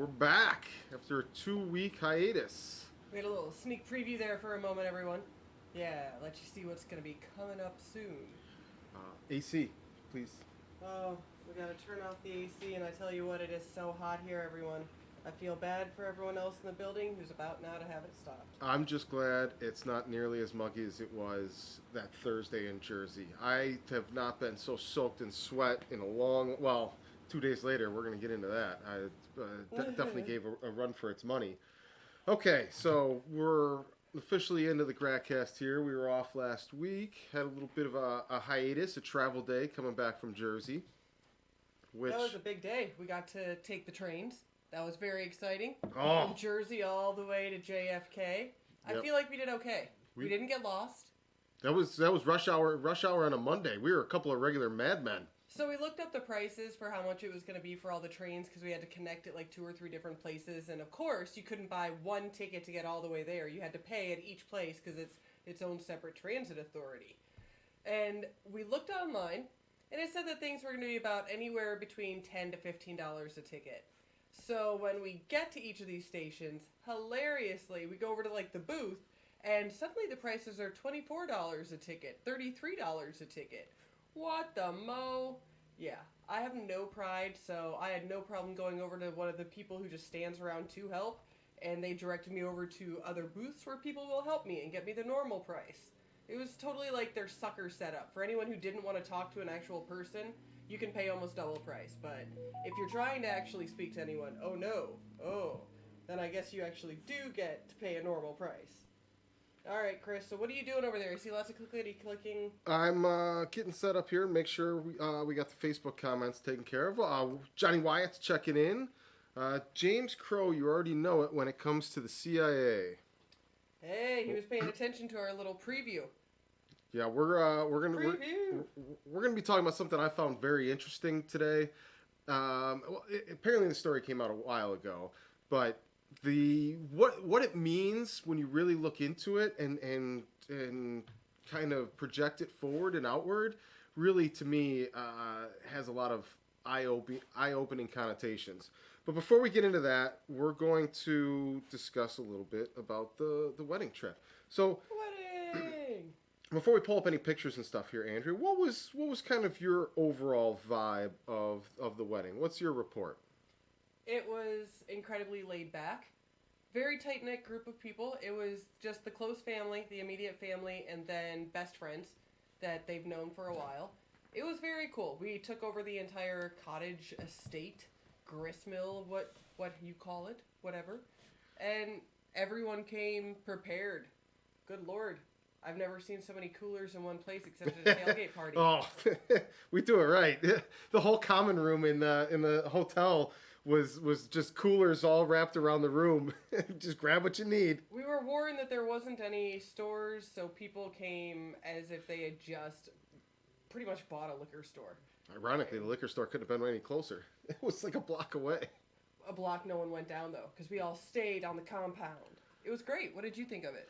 We're back after a 2-week hiatus. We had a little sneak preview there for a moment, everyone. Yeah, let you see what's going to be coming up soon. AC, please. Oh, we gotta turn off the AC, and I tell you what, it is so hot here, everyone. I feel bad for everyone else in the building who's about now to have it stopped. I'm just glad it's not nearly as muggy as it was that Thursday in Jersey. I have not been so soaked in sweat in a long, well, 2 days later, we're going to get into that. I definitely gave a run for its money. Okay, so we're officially into the Gratcast here. We were off last week, had a little bit of a hiatus, a travel day coming back from Jersey. That was a big day. We got to take the trains. That was very exciting. Oh. From Jersey all the way to JFK. I Yep. feel like we did okay. We didn't get lost. That was rush hour on a Monday. We were a couple of regular madmen. So we looked up the prices for how much it was going to be for all the trains because we had to connect it like 2 or 3 different places. And of course, you couldn't buy one ticket to get all the way there. You had to pay at each place because it's its own separate transit authority. And we looked online, and it said that things were going to be about anywhere between $10 to $15 a ticket. So when we get to each of these stations, hilariously, we go over to like the booth, and suddenly the prices are $24 a ticket, $33 a ticket. What the mo? Yeah, I have no pride, so I had no problem going over to one of the people who just stands around to help, and they directed me over to other booths where people will help me and get me the normal price. It was totally like their sucker setup. For anyone who didn't want to talk to an actual person, you can pay almost double price. But if you're trying to actually speak to anyone, then I guess you actually do get to pay a normal price. Alright, Chris, so what are you doing over there? You see lots of clicking? I'm getting set up here and make sure we got the Facebook comments taken care of. Johnny Wyatt's checking in. James Crow, you already know it when it comes to the CIA. Hey, he was paying attention to our little preview. Yeah, we're gonna be talking about something I found very interesting today. Apparently the story came out a while ago, but what it means when you really look into it and kind of project it forward and outward, really to me has a lot of eye-opening connotations. But before we get into that, we're going to discuss a little bit about the wedding trip. So, Wedding! before we pull up any pictures and stuff here, Andrew, what was kind of your overall vibe of the wedding? What's your report? It was incredibly laid back. Very tight-knit group of people. It was just the close family, the immediate family, and then best friends that they've known for a while. It was very cool. We took over the entire cottage estate, gristmill, what you call it, whatever. And everyone came prepared. Good Lord. I've never seen so many coolers in one place except at a tailgate party. Oh, we do it right. The whole common room in the hotel was just coolers all wrapped around the room. Just grab what you need. We were warned that there wasn't any stores, so people came as if they had just pretty much bought a liquor store. Ironically, the liquor store couldn't have been any closer. It was like a block away. A block no one went down, though, because we all stayed on the compound. It was great. What did you think of it?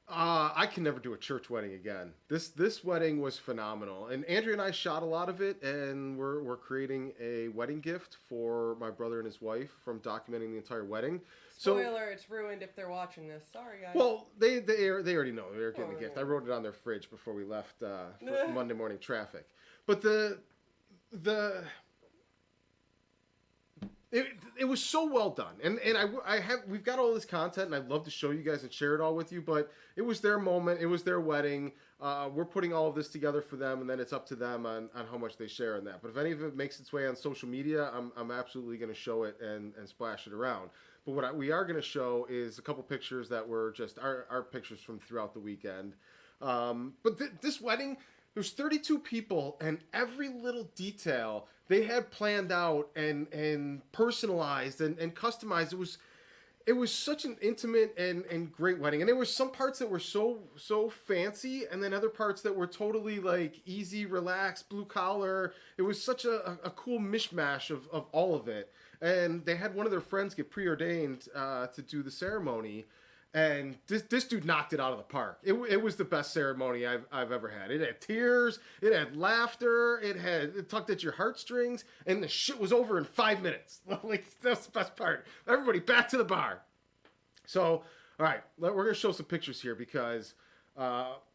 I can never do a church wedding again. This wedding was phenomenal, and Andrea and I shot a lot of it, and we're creating a wedding gift for my brother and his wife from documenting the entire wedding. Spoiler: it's ruined if they're watching this. Sorry, guys. Well, they already know they're getting a gift. I wrote it on their fridge before we left for Monday morning traffic. But It was so well done, and we've got all this content, and I'd love to show you guys and share it all with you. But it was their moment, it was their wedding. We're putting all of this together for them, and then it's up to them on how much they share in that. But if any of it makes its way on social media, I'm absolutely going to show it and splash it around. But what we are going to show is a couple pictures that were just our pictures from throughout the weekend. But this wedding. There's 32 people, and every little detail they had planned out and personalized and customized. It was such an intimate and great wedding. And there were some parts that were so fancy, and then other parts that were totally like easy, relaxed, blue collar. It was such a cool mishmash of all of it. And they had one of their friends get preordained to do the ceremony. And this dude knocked it out of the park. It was the best ceremony I've ever had. It had tears, it had laughter, it tugged at your heartstrings, and the shit was over in 5 minutes. Like, that's the best part. Everybody back to the bar. So, all right, we're gonna show some pictures here because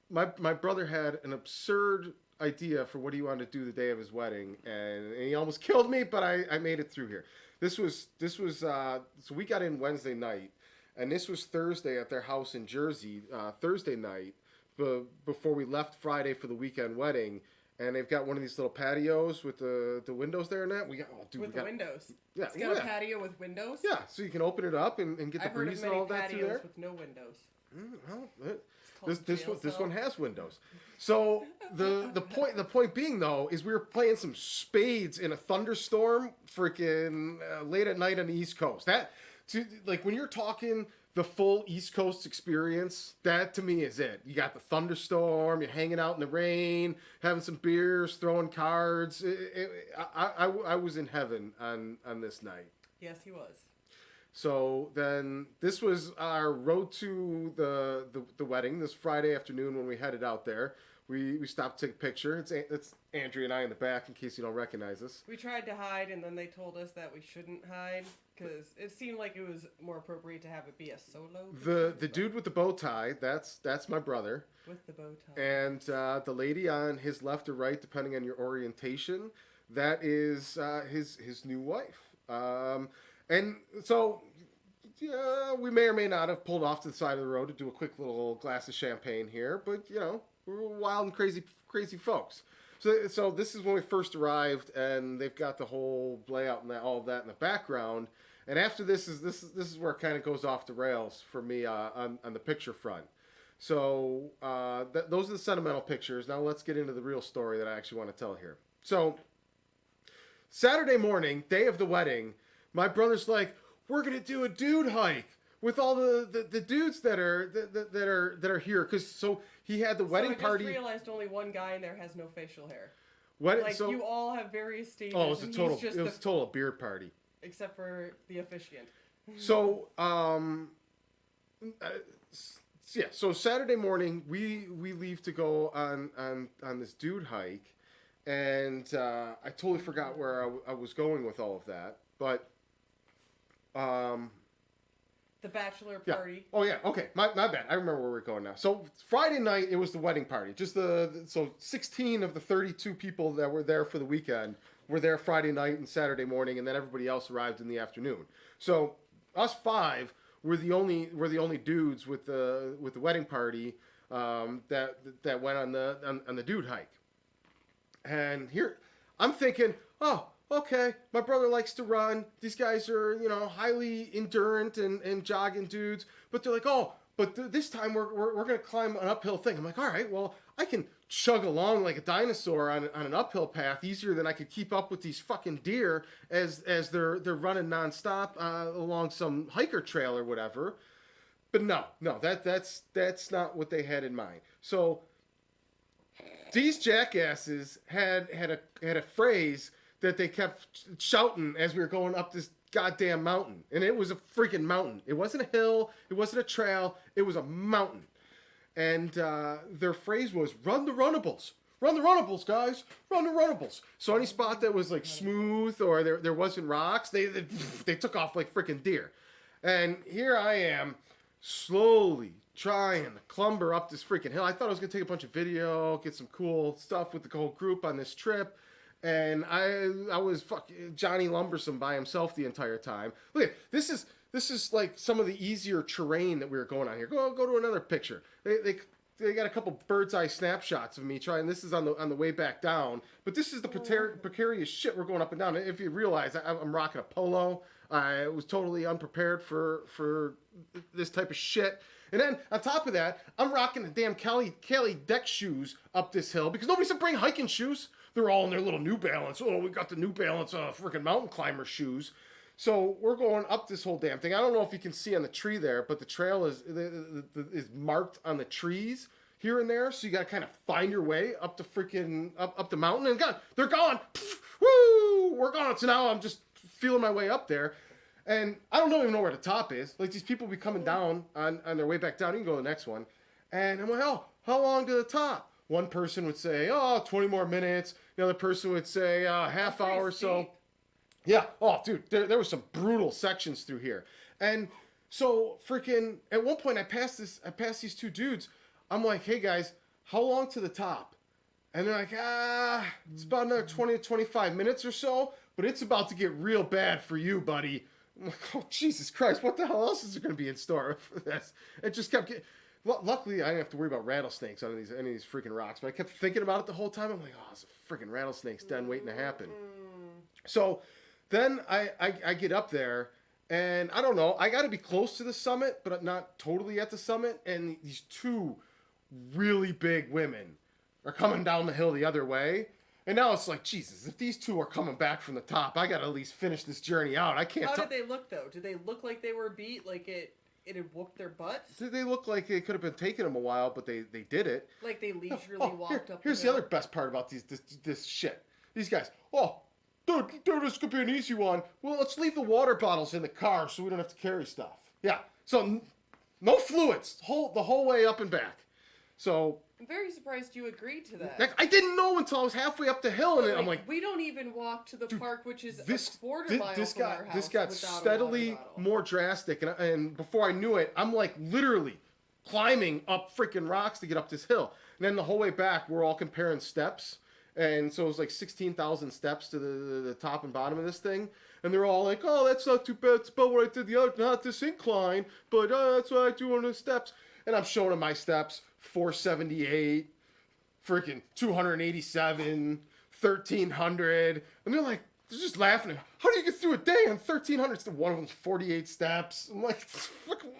my brother had an absurd idea for what he wanted to do the day of his wedding, and he almost killed me, but I made it through here. This was so we got in Wednesday night. And this was Thursday at their house in Jersey, Thursday night, before we left Friday for the weekend wedding. And they've got one of these little patios with the windows there and that. Windows. Yeah, it's got a patio with windows. Yeah, so you can open it up and get the breeze and all that through there. With no windows. Well, this one has windows. So the point being though is we were playing some spades in a thunderstorm, freaking late at night on the East Coast. Like when you're talking the full East Coast experience, that to me is it. You got the thunderstorm, you're hanging out in the rain, having some beers, throwing cards. I was in heaven on this night. Yes, he was. So then this was our road to the wedding this Friday afternoon when we headed out there. We stopped to take a picture. It's Andrea and I in the back in case you don't recognize us. We tried to hide, and then they told us that we shouldn't hide because it seemed like it was more appropriate to have it be a solo picture. The dude with the bow tie, that's my brother. With the bow tie. And the lady on his left or right, depending on your orientation, that is his new wife. And so we may or may not have pulled off to the side of the road to do a quick little glass of champagne here, but we're wild and crazy folks. So this is when we first arrived, and they've got the whole layout and all of that in the background. And after this is where it kind of goes off the rails for me on the picture front. So those are the sentimental pictures. Now let's get into the real story that I actually want to tell here. So Saturday morning, day of the wedding, my brother's like, we're gonna do a dude hike with all the dudes that are here, because so he had the wedding party. I just realized only one guy in there has no facial hair. You all have various stages. Oh, it was a total beard party. Except for the officiant. So so Saturday morning we leave to go on this dude hike, and I totally forgot where I was going with all of that, but the bachelor party. Yeah. Oh yeah. Okay. My bad. I remember where we're going now. So Friday night it was the wedding party. Just so 16 of the 32 people that were there for the weekend were there Friday night and Saturday morning, and then everybody else arrived in the afternoon. So us 5 were the only dudes with the wedding party that went on the dude hike. And here I'm thinking, oh, okay, my brother likes to run. These guys are, highly endurant and jogging dudes. But they're like, oh, but this time we're going to climb an uphill thing. I'm like, all right, well, I can chug along like a dinosaur on an uphill path easier than I could keep up with these fucking deer as they're running nonstop along some hiker trail or whatever. But no, that's not what they had in mind. So these jackasses had a phrase that they kept shouting as we were going up this goddamn mountain. And it was a freaking mountain. It wasn't a hill. It wasn't a trail. It was a mountain. And their phrase was, run the runnables. Run the runnables, guys. Run the runnables. So any spot that was like smooth or there wasn't rocks, they took off like freaking deer. And here I am slowly trying to clumber up this freaking hill. I thought I was going to take a bunch of video, get some cool stuff with the whole group on this trip. And I was fucking Johnny Lumbersome by himself the entire time. Look, this is like some of the easier terrain that we were going on here. Go to another picture. They got a couple bird's eye snapshots of me trying. This is on the way back down. But this is the precarious shit we're going up and down. If you realize, I'm rocking a polo. I was totally unprepared for this type of shit. And then on top of that, I'm rocking the damn Cali deck shoes up this hill because nobody said bring hiking shoes. They're all in their little New Balance. Oh, we got the New Balance freaking mountain climber shoes. So we're going up this whole damn thing. I don't know if you can see on the tree there, but the trail is marked on the trees here and there. So you got to kind of find your way up the freaking up the mountain. And God, they're gone. Woo! We're gone. So now I'm just feeling my way up there. And I don't even know where the top is. Like, these people be coming down on their way back down. You can go to the next one. And I'm like, oh, how long to the top? One person would say, oh, 20 more minutes. The other person would say, half hour or so. Yeah. Oh, dude, there was some brutal sections through here. And so freaking at one point I passed these two dudes. I'm like, hey guys, how long to the top? And they're like, it's about another 20 to 25 minutes or so, but it's about to get real bad for you, buddy. I'm like, oh, Jesus Christ, what the hell else is there going to be in store for this? It just kept getting... Luckily, I didn't have to worry about rattlesnakes on any of these freaking rocks, but I kept thinking about it the whole time. I'm like, oh, it's a freaking rattlesnake's den waiting to happen. So then I get up there, and I don't know, I got to be close to the summit, but not totally at the summit, and these two really big women are coming down the hill the other way. And now it's like, Jesus, if these two are coming back from the top, I got to at least finish this journey out. I can't... How did they look, though? Did they look like they were beat? Like it had whooped their butts? They look like it could have been taking them a while, but they did it. Like they leisurely walked up Here's the other best part about this shit. These guys, dude, this could be an easy one. Well, let's leave the water bottles in the car so we don't have to carry stuff. Yeah, so no fluids the whole way up and back. So... I'm very surprised you agreed to that. I didn't know until I was halfway up the hill, and I'm like... We don't even walk to the park, which is a quarter mile from our house. This got steadily more drastic, and before I knew it, I'm like literally climbing up freaking rocks to get up this hill. And then the whole way back, we're all comparing steps, and so it was like 16,000 steps to the top and bottom of this thing. And they're all like, oh, that's not too bad. It's about what I did the other, not this incline, but that's what I do on the steps. And I'm showing them my steps. 478, freaking 287, 1300, and they're just laughing. How do you get through a day on 1300? One of them's 48 steps. I'm like,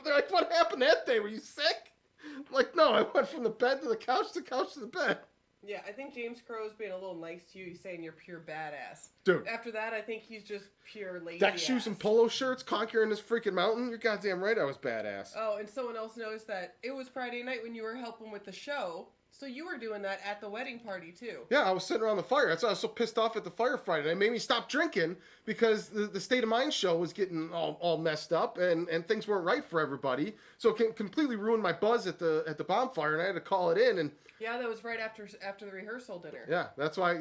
they're like, what happened that day? Were you sick? I'm like, no, I went from the bed to the couch to the bed. Yeah, I think James Crow's being a little nice to you. He's saying you're pure badass. Dude. After that, I think he's just pure lazy Deck shoes and polo shirts, conquering this freaking mountain. You're goddamn right I was badass. Oh, and someone else noticed that it was Friday night when you were helping with the show. So you were doing that at the wedding party, too. Yeah, I was sitting around the fire. That's why I was so pissed off at the fire Friday. It made me stop drinking because the State of Mind show was getting all messed up and things weren't right for everybody. So it completely ruined my buzz at the bonfire, and I had to call it in. And yeah, that was right after the rehearsal dinner. Yeah, that's why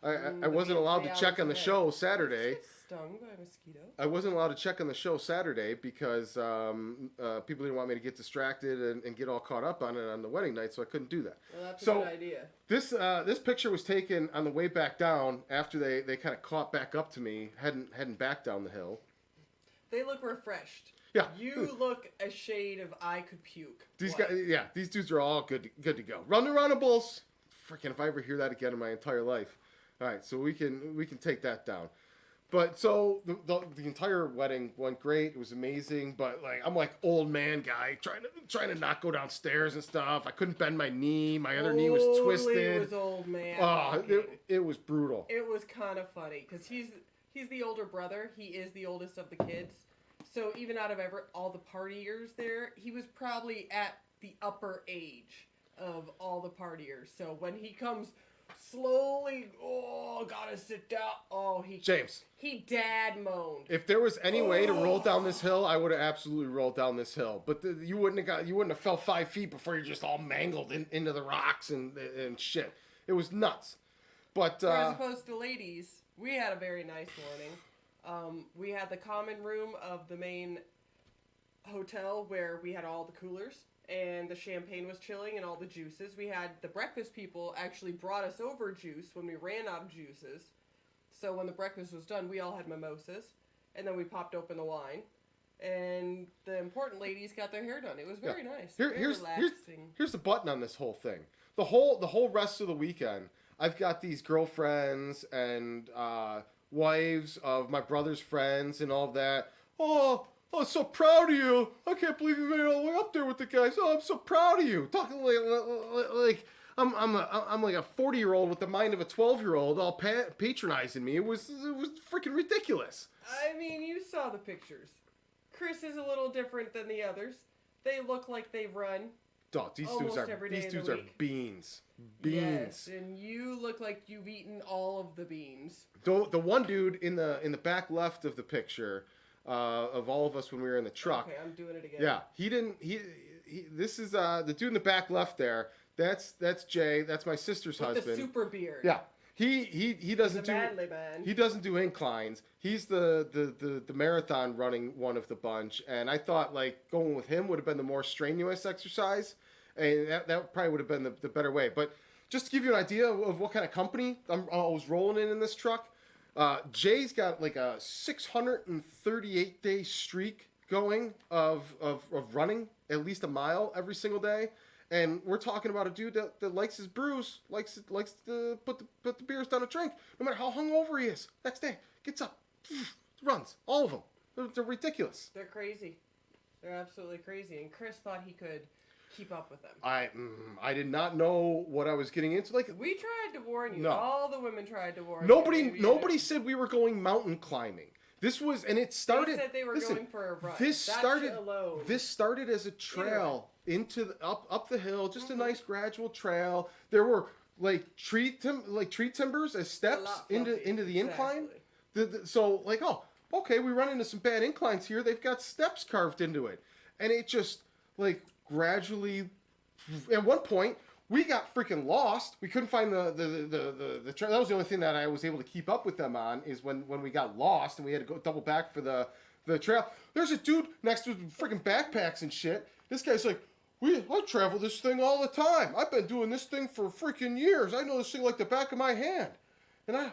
I wasn't allowed to check on the show Saturday. Stung by a mosquito. I wasn't allowed to check on the show Saturday because people didn't want me to get distracted and get all caught up on it on the wedding night, so I couldn't do that. Well, that's a good idea. This picture was taken on the way back down after they kind of caught back up to me, heading back down the hill. They look refreshed. Yeah. You look a shade of I could puke. These guys, yeah, these dudes are all good to go. Run the runnables. Freaking, if I ever hear that again in my entire life. All right, so we can take that down. But so the entire wedding went great. It was amazing. But like I'm like old man guy trying to not go downstairs and stuff. I couldn't bend my knee. My other knee was twisted. It was old man. Oh, it was brutal. It was kind of funny because he's the older brother. He is the oldest of the kids. So even out of all the partiers there, he was probably at the upper age of all the partiers. So when he comes slowly, gotta sit down. He dad moaned. If there was any way to roll down this hill, I would have absolutely rolled down this hill. But you wouldn't have fell 5 feet before you're just all mangled into the rocks and shit. It was nuts. But as opposed to the ladies, we had a very nice morning. We had the common room of the main hotel where we had all the coolers and the champagne was chilling and all the juices. We had the breakfast people actually brought us over juice when we ran out of juices. So when the breakfast was done, we all had mimosas and then we popped open the wine. And the important ladies got their hair done. It was very nice. Very relaxing. Here's the button on this whole thing. The whole rest of the weekend, I've got these girlfriends and wives of my brother's friends and all that. Oh, so proud of you. I can't believe you made it all the way up there with the guys. Oh, I'm so proud of you. Talking like I'm like a 40-year-old with the mind of a 12-year-old, all patronizing me. It was freaking ridiculous. I mean, you saw the pictures. Chris is a little different than the others. They look like they run. Dog, these dudes are beans. Yes, and you look like you've eaten all of the beans. The one dude in the back left of the picture, of all of us when we were in the truck. Okay, I'm doing it again. Yeah, he didn't. This is the dude in the back left there. That's Jay. That's my sister's With husband. the super beard. Yeah. He doesn't do manly man. he doesn't do inclines. He's the marathon running one of the bunch, and I thought like going with him would have been the more strenuous exercise, and that probably would have been the better way. But just to give you an idea of what kind of company I was rolling in this truck, Jay's got like a 638-day streak going of running at least a mile every single day. And we're talking about a dude that likes his brews, likes to put the beers down a drink, no matter how hungover he is. Next day, gets up, runs, all of them. They're ridiculous. They're crazy. They're absolutely crazy. And Chris thought he could keep up with them. I did not know what I was getting into. Like we tried to warn you. No. All the women tried to warn you. Nobody you. said we were going mountain climbing. This was, and it started. They said they were going for a run. This started as a trail into up the hill, just a nice gradual trail. There were like tree timbers as steps into the incline. So like, oh, okay, we run into some bad inclines here. They've got steps carved into it, and it just like gradually. At one point, we got freaking lost. We couldn't find the trail. That was the only thing that I was able to keep up with them on, is when we got lost and we had to go double back for the trail. There's a dude next to freaking backpacks and shit. This guy's like, I travel this thing all the time. I've been doing this thing for freaking years. I know this thing like the back of my hand. And I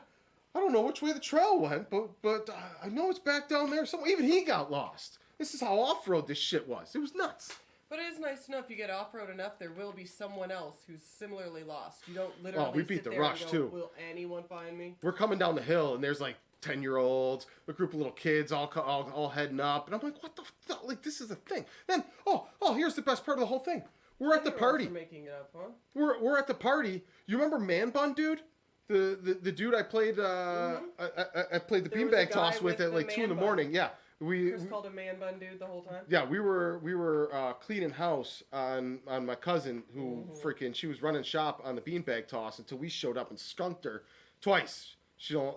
don't know which way the trail went, but I know it's back down there somewhere. Even he got lost. This is how off-road this shit was. It was nuts. But it is nice to know if you get off-road enough, there will be someone else who's similarly lost. You don't literally we beat the rush, too. Will anyone find me? We're coming down the hill, and there's like 10-year-olds, a group of little kids all heading up. And I'm like, what the fuck? Like, this is a thing. Then, here's the best part of the whole thing. We're at the party. Making it up, huh? We're at the party. You remember Man Bun Dude? The dude I played I played the beanbag toss with at like 2 a.m. Yeah. Chris called a man bun dude the whole time. Yeah, we were cleaning house on my cousin who freaking, she was running shop on the beanbag toss until we showed up and skunked her twice. She don't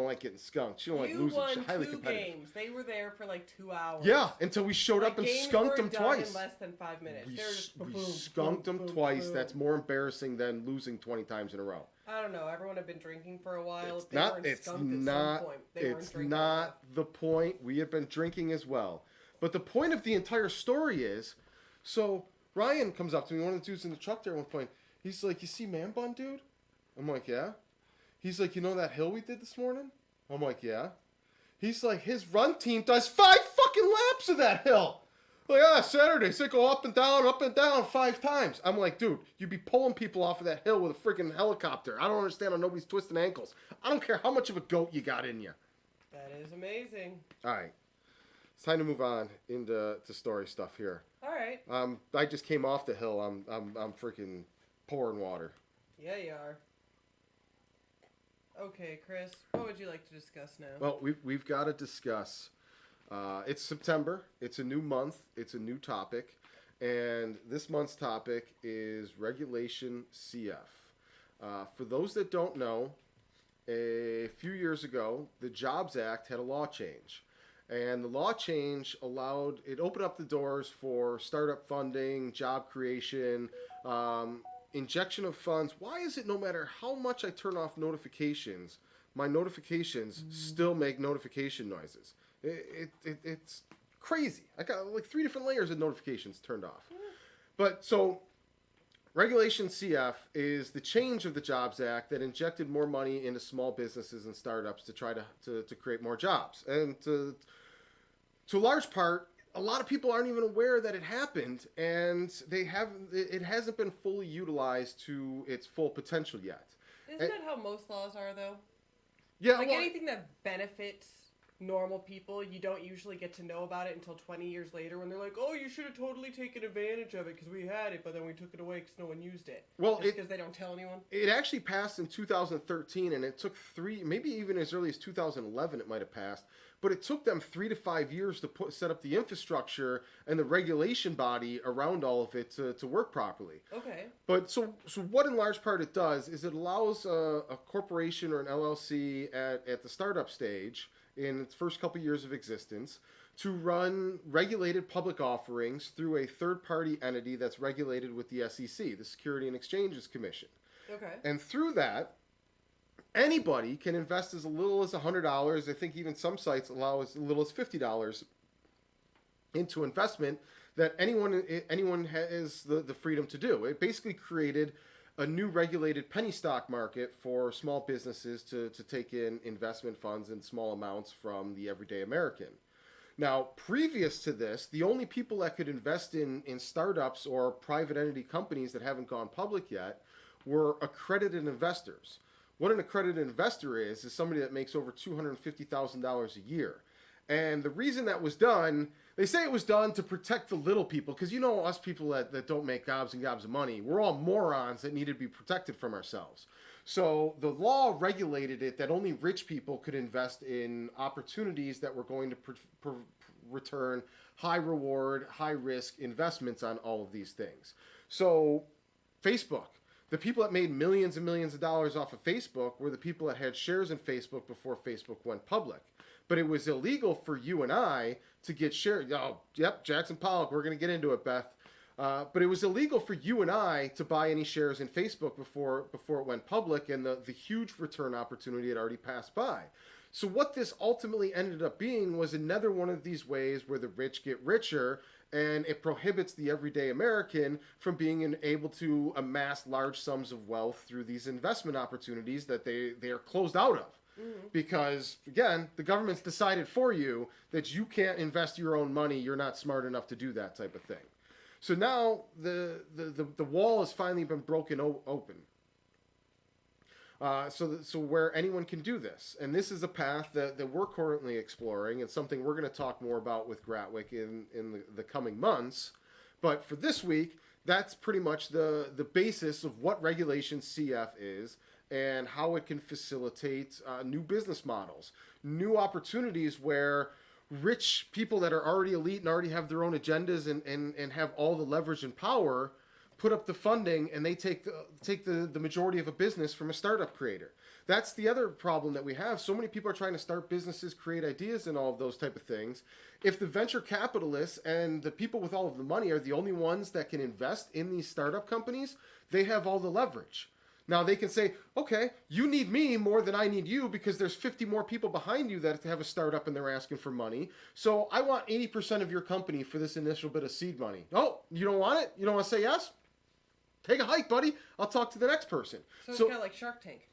like getting skunked. She don't like losing. She's highly competitive. Games. They were there for like 2 hours. Yeah, until we showed up and skunked them twice. In less than 5 minutes. We skunked them twice. That's more embarrassing than losing 20 times in a row. I don't know. Everyone had been drinking for a while. It's not the point. We had been drinking as well. But the point of the entire story is, so Ryan comes up to me, one of the dudes in the truck there at one point. He's like, "You see Man Bun Dude?" I'm like, "Yeah." He's like, "You know that hill we did this morning?" I'm like, "Yeah." He's like, his run team does 5 fucking laps of that hill. Like, Saturdays, they go up and down 5 times. I'm like, dude, you'd be pulling people off of that hill with a freaking helicopter. I don't understand how nobody's twisting ankles. I don't care how much of a goat you got in you. That is amazing. All right. It's time to move on into story stuff here. All right. I just came off the hill. I'm freaking pouring water. Yeah, you are. Okay, Chris, what would you like to discuss now? Well, we've got to discuss. It's September. It's a new month. It's a new topic. And this month's topic is Regulation CF. For those that don't know, a few years ago, the Jobs Act had a law change. And the law change opened up the doors for startup funding, job creation, injection of funds. Why is it no matter how much I turn off notifications, my notifications still make notification noises? It's crazy. I got like 3 different layers of notifications turned off. But so Regulation CF is the change of the Jobs Act that injected more money into small businesses and startups to try to create more jobs. And to a large part, a lot of people aren't even aware that it happened, and it hasn't been fully utilized to its full potential yet. Isn't that how most laws are, though? Yeah, like anything that benefits normal people, you don't usually get to know about it until 20 years later when they're like, "Oh, you should have totally taken advantage of it because we had it, but then we took it away because no one used it." Well, because they don't tell anyone. It actually passed in 2013, and it took 3, maybe even as early as 2011, it might have passed. But it took them 3 to 5 years to set up the infrastructure and the regulation body around all of it to work properly. Okay. But so what in large part it does is it allows a corporation or an LLC at the startup stage, in its first couple years of existence to run regulated public offerings through a third-party entity that's regulated with the SEC, the Security and Exchanges Commission. Okay. And through that, anybody can invest as little as $100. I think even some sites allow as little as $50 into investment that anyone has the freedom to do. It basically created a new regulated penny stock market for small businesses to take in investment funds in small amounts from the everyday American. Now, previous to this, the only people that could invest in startups or private entity companies that haven't gone public yet were accredited investors. What an accredited investor is somebody that makes over $250,000 a year. And the reason that was done, they say it was done to protect the little people, because us people that don't make gobs and gobs of money, we're all morons that need to be protected from ourselves. So the law regulated it that only rich people could invest in opportunities that were going to return high reward, high risk investments on all of these things. So Facebook, the people that made millions and millions of dollars off of Facebook were the people that had shares in Facebook before Facebook went public. But it was illegal for you and I to get shares. Oh, yep, Jackson Pollock, we're going to get into it, Beth. But it was illegal for you and I to buy any shares in Facebook before it went public, and the huge return opportunity had already passed by. So what this ultimately ended up being was another one of these ways where the rich get richer, and it prohibits the everyday American from being able to amass large sums of wealth through these investment opportunities that they are closed out of. Mm-hmm. Because, again, the government's decided for you that you can't invest your own money. You're not smart enough to do that type of thing. So now the wall has finally been broken open. So where anyone can do this. And this is a path that we're currently exploring and something we're going to talk more about with Gratwick in the coming months. But for this week, that's pretty much the basis of what Regulation CF is and how it can facilitate new business models, new opportunities where rich people that are already elite and already have their own agendas and have all the leverage and power put up the funding, and they take the majority of a business from a startup creator. That's the other problem that we have. So many people are trying to start businesses, create ideas, and all of those type of things. If the venture capitalists and the people with all of the money are the only ones that can invest in these startup companies, they have all the leverage. Now they can say, okay, you need me more than I need you because there's 50 more people behind you that have a startup and they're asking for money. So I want 80% of your company for this initial bit of seed money. Oh, you don't want it? You don't want to say yes? Take a hike, buddy. I'll talk to the next person. So it's kind of like Shark Tank.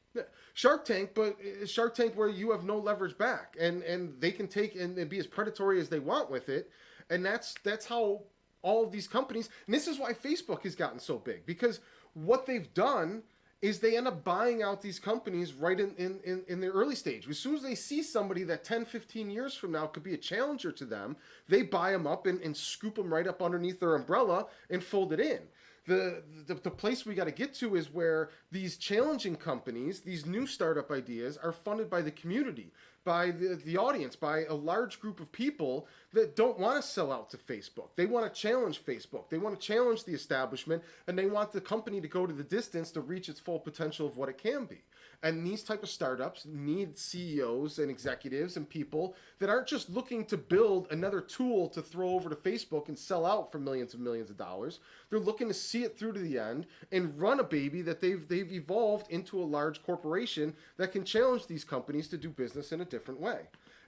Shark Tank, but Shark Tank where you have no leverage back, and they can take and be as predatory as they want with it, and that's how all of these companies, and this is why Facebook has gotten so big, because what they've done is they end up buying out these companies right in the early stage. As soon as they see somebody that 10, 15 years from now could be a challenger to them, they buy them up and scoop them right up underneath their umbrella and fold it in. The place we got to get to is where these challenging companies, these new startup ideas, are funded by the community, by the audience, by a large group of people that don't want to sell out to Facebook. They want to challenge Facebook. They want to challenge the establishment, and they want the company to go to the distance to reach its full potential of what it can be. And these type of startups need CEOs and executives and people that aren't just looking to build another tool to throw over to Facebook and sell out for millions and millions of dollars. They're looking to see it through to the end and run a baby that they've evolved into a large corporation that can challenge these companies to do business in a different way.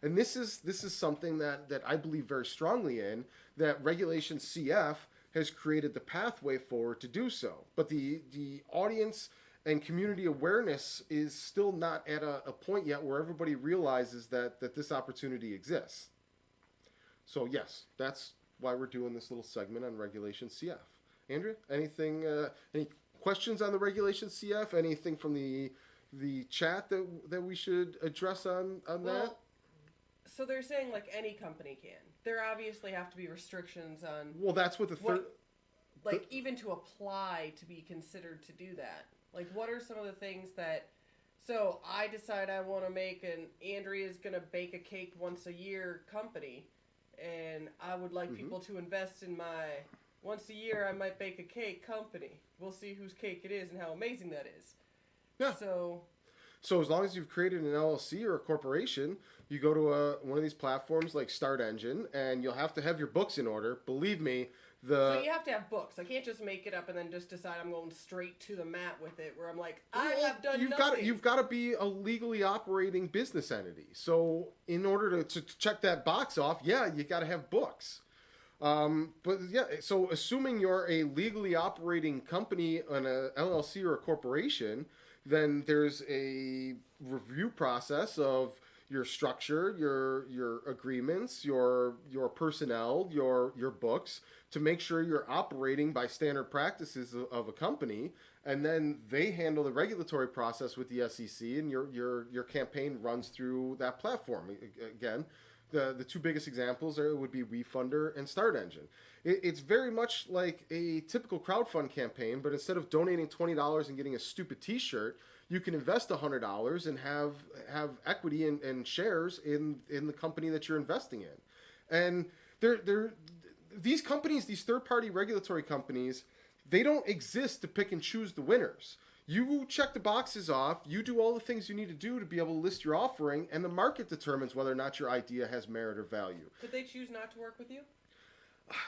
And this is something that I believe very strongly in, that Regulation CF has created the pathway forward to do so. But the audience and community awareness is still not at a point yet where everybody realizes that this opportunity exists. So yes, that's why we're doing this little segment on Regulation CF. Andrea, anything? Any questions on the Regulation CF? Anything from the chat that we should address on that? So they're saying like any company can. There obviously have to be restrictions on. Well, that's what the third. Like even to apply to be considered to do that. Like, what are some of the things that... So, I decide I want to make an Andrea's going to bake a cake once a year company, and I would like people to invest in my once a year I might bake a cake company. We'll see whose cake it is and how amazing that is. Yeah. So as long as you've created an LLC or a corporation, you go to one of these platforms like Start Engine, and you'll have to have your books in order. Believe me, So you have to have books. I can't just make it up and then just decide I'm going straight to the mat with it. Where I'm like, I have done nothing. You've got to be a legally operating business entity. So in order to check that box off, yeah, you got to have books. But yeah, so assuming you're a legally operating company, an LLC or a corporation, then there's a review process of your structure, your agreements, your personnel, your books, to make sure you're operating by standard practices of a company, and then they handle the regulatory process with the SEC, and your campaign runs through that platform. Again, the two biggest examples would be WeFunder and Start Engine. It's very much like a typical crowdfund campaign, but instead of donating $20 and getting a stupid T-shirt, you can invest $100 and have equity and shares in the company that you're investing in. And these companies, these third-party regulatory companies, they don't exist to pick and choose the winners. You check the boxes off, you do all the things you need to do to be able to list your offering, and the market determines whether or not your idea has merit or value. Could they choose not to work with you?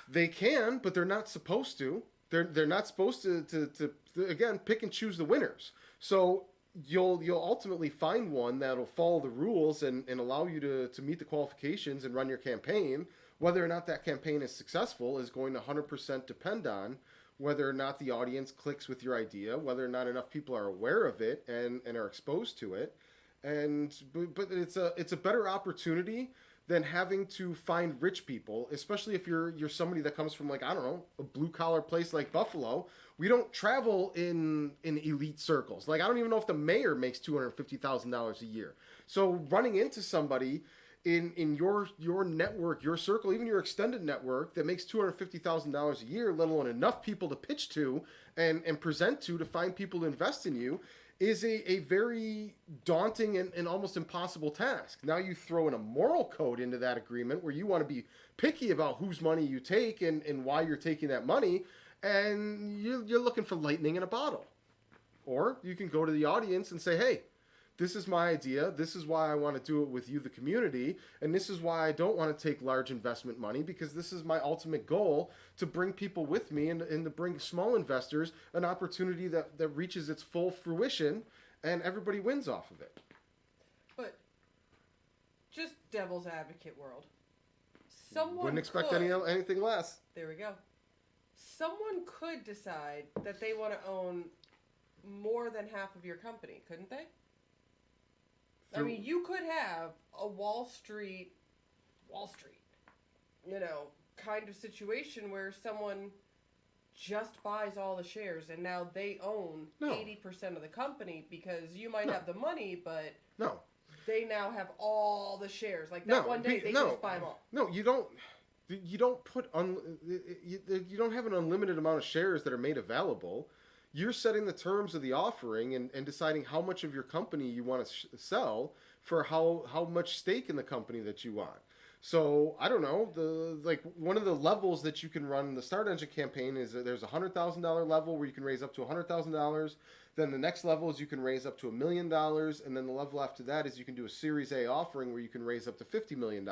They can, but they're not supposed to. They're not supposed to again, pick and choose the winners. So you'll ultimately find one that'll follow the rules and allow you to meet the qualifications and run your campaign. Whether or not that campaign is successful is going to 100% depend on whether or not the audience clicks with your idea, whether or not enough people are aware of it and are exposed to it. But it's a better opportunity than having to find rich people, especially if you're somebody that comes from, like, I don't know, a blue collar place like Buffalo. We don't travel in elite circles. Like, I don't even know if the mayor makes $250,000 a year. So running into somebody in your network, your circle, even your extended network that makes $250,000 a year, let alone enough people to pitch to and present to find people to invest in you, is a very daunting and almost impossible task. Now you throw in a moral code into that agreement where you want to be picky about whose money you take and why you're taking that money, and you're looking for lightning in a bottle. Or you can go to the audience and say, hey, this is my idea, this is why I want to do it with you, the community, and this is why I don't want to take large investment money, because this is my ultimate goal, to bring people with me and to bring small investors an opportunity that reaches its full fruition, and everybody wins off of it. But just devil's advocate world. Someone wouldn't expect could, anything less. There we go. Someone could decide that they want to own more than half of your company, couldn't they? I mean, you could have a Wall Street, kind of situation where someone just buys all the shares and now they own 80% of the company, because you might have the money, but they now have all the shares. Like that one day, they just buy them all. No, you don't. You don't put you don't have an unlimited amount of shares that are made available. You're setting the terms of the offering and deciding how much of your company you want to sell for how much stake in the company that you want. So I don't know, one of the levels that you can run the Start Engine campaign is that there's a $100,000 level where you can raise up to $100,000. Then the next level is you can raise up to $1 million, and then the level after that is you can do a Series A offering where you can raise up to $50 million.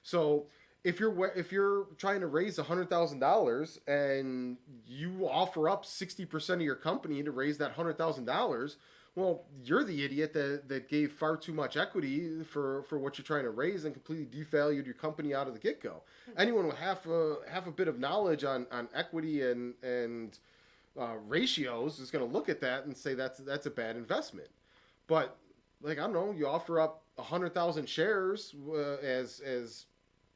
So if you're trying to raise $100,000 and you offer up 60% of your company to raise that $100,000, well, you're the idiot that gave far too much equity for what you're trying to raise and completely devalued your company out of the get-go. Anyone with half a bit of knowledge on equity and ratios is going to look at that and say that's a bad investment. But, like, I don't know, you offer up 100,000 shares as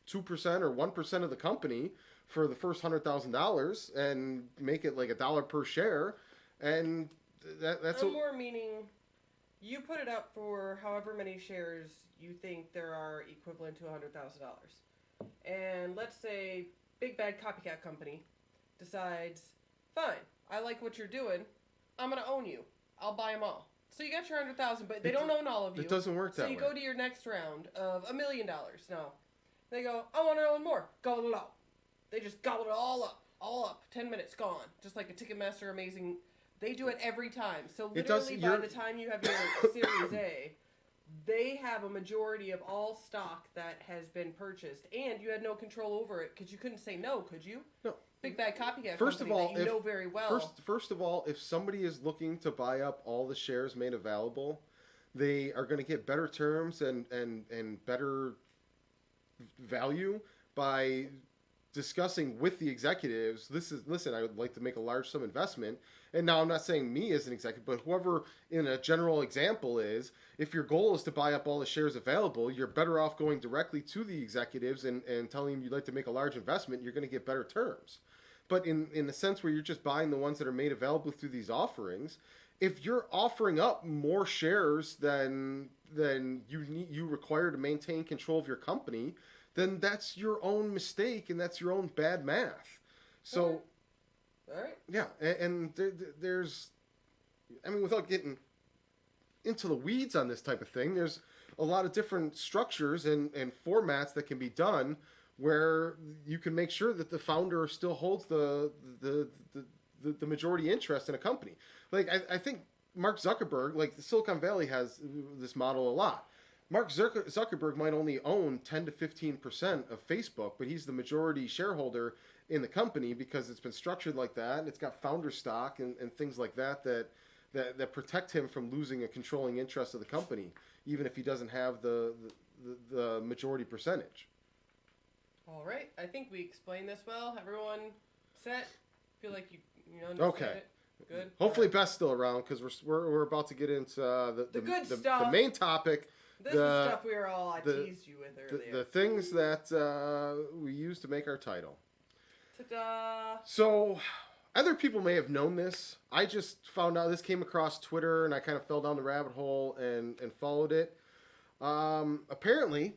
2% or 1% of the company for the first $100,000 and make it like $1 per share, and that's more meaning you put it up for however many shares you think there are equivalent to $100,000, and let's say big bad copycat company decides, fine, I like what you're doing, I'm gonna own you, I'll buy them all. So you got your 100,000, but they don't own all of you. It doesn't work that way. So you go to your next round of $1 million. No. They go, I want to own more. Gobble it up. They just gobble it all up. 10 minutes, gone. Just like a Ticketmaster amazing They do it every time. So It does- literally by the time you have your Series A, they have a majority of all stock that has been purchased, and you had no control over it because you couldn't say no, could you? No. Big bad copycat First of company all, that you know very well. First of all, if somebody is looking to buy up all the shares made available, they are going to get better terms and better value by discussing with the executives. Listen, I would like to make a large sum investment. And now I'm not saying me as an executive, but whoever in a general example is, if your goal is to buy up all the shares available, you're better off going directly to the executives and telling them you'd like to make a large investment. You're going to get better terms. But in the sense where you're just buying the ones that are made available through these offerings, if you're offering up more shares than you require to maintain control of your company, then that's your own mistake and that's your own bad math. So, all right. Yeah, and there's, I mean, without getting into the weeds on this type of thing, there's a lot of different structures and formats that can be done where you can make sure that the founder still holds the majority interest in a company. Like, I think Mark Zuckerberg, like the Silicon Valley has this model a lot. Mark Zuckerberg might only own 10 to 15% of Facebook, but he's the majority shareholder in the company because it's been structured like that, and it's got founder stock and things like that protect him from losing a controlling interest of the company, even if he doesn't have the majority percentage. All right. I think we explained this well. Everyone set? Feel like you understand Okay. it? Good. Hopefully Beth's still around because we're about to get into the good stuff. The main topic. This is stuff we were all teased you with earlier. The things that we use to make our title. Ta-da! So, other people may have known this. I just found out this came across Twitter, and I kind of fell down the rabbit hole and followed it. Apparently,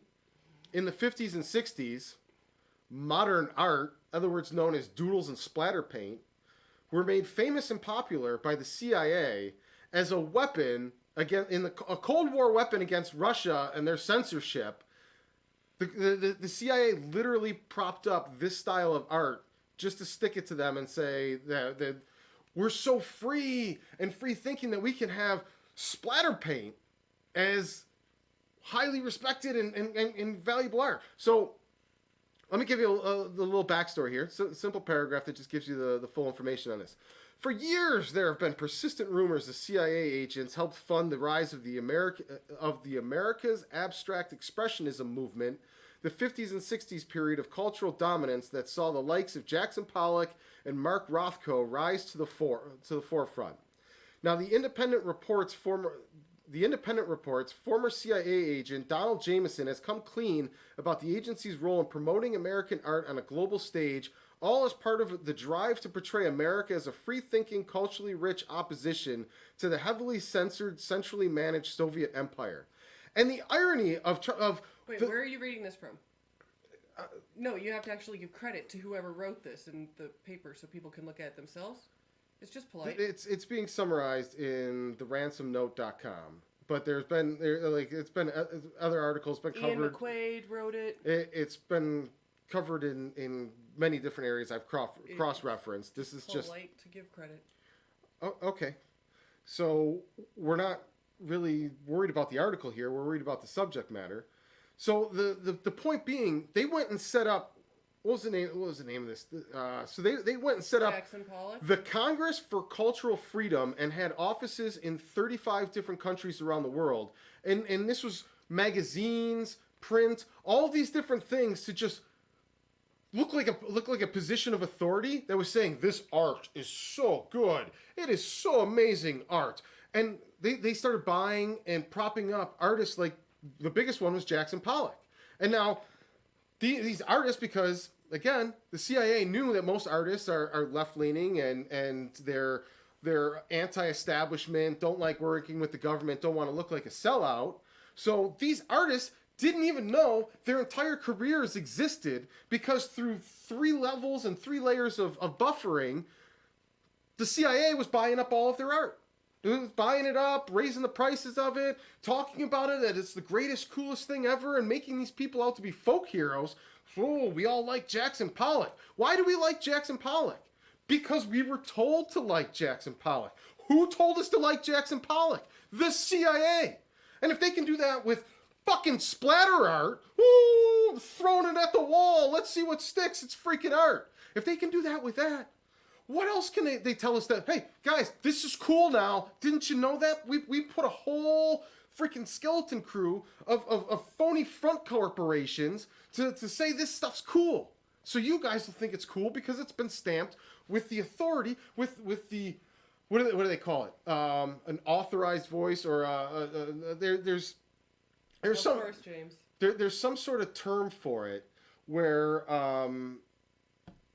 in the 50s and 60s, modern art, other words known as doodles and splatter paint, were made famous and popular by the CIA as a weapon against a Cold War weapon against Russia and their censorship. The CIA literally propped up this style of art just to stick it to them and say that we're so free and free thinking that we can have splatter paint as highly respected and valuable art. So let me give you the little backstory here. It's a simple paragraph that just gives you the full information on this. For years, there have been persistent rumors the CIA agents helped fund the rise of the America's abstract expressionism movement, the 50s and 60s period of cultural dominance that saw the likes of Jackson Pollock and Mark Rothko rise to the forefront. Now, the Independent reports former CIA agent Donald Jameson has come clean about the agency's role in promoting American art on a global stage, all as part of the drive to portray America as a free-thinking, culturally rich opposition to the heavily censored, centrally managed Soviet empire. And the irony of Wait, where are you reading this from? No, you have to actually give credit to whoever wrote this in the paper so people can look at it themselves. It's just polite. It's being summarized in theransomnote.com. But it's been other articles been covered. Ian McQuaid wrote it. It's been covered in many different areas. I've cross-referenced. This is just polite to give credit. Oh, okay. So we're not really worried about the article here. We're worried about the subject matter. So the point being, they went and set up. What was the name of this? So they went and set up Jackson Pollock? the Congress for Cultural Freedom and had offices in 35 different countries around the world. And this was magazines, print, all these different things to just look like a position of authority that was saying this art is so good. It is so amazing art. And they started buying and propping up artists like the biggest one was Jackson Pollock. And now these artists, because again, the CIA knew that most artists are left-leaning and they're anti-establishment, don't like working with the government, don't want to look like a sellout. So these artists didn't even know their entire careers existed because through 3 levels and 3 layers of buffering, the CIA was buying up all of their art. It was buying it up, raising the prices of it, talking about it, that it's the greatest, coolest thing ever, and making these people out to be folk heroes. Oh, we all like Jackson Pollock. Why do we like Jackson Pollock? Because we were told to like Jackson Pollock. Who told us to like Jackson Pollock? The CIA. And if they can do that with fucking splatter art, woo, throwing it at the wall, let's see what sticks, it's freaking art. If they can do that with that, what else can they tell us that, hey, guys, this is cool now. Didn't you know that? We put a whole freaking skeleton crew of phony front corporations to say this stuff's cool. So you guys will think it's cool because it's been stamped with the authority, with the, what do they call it? An authorized voice, or there's some, course, James. There's some sort of term for it where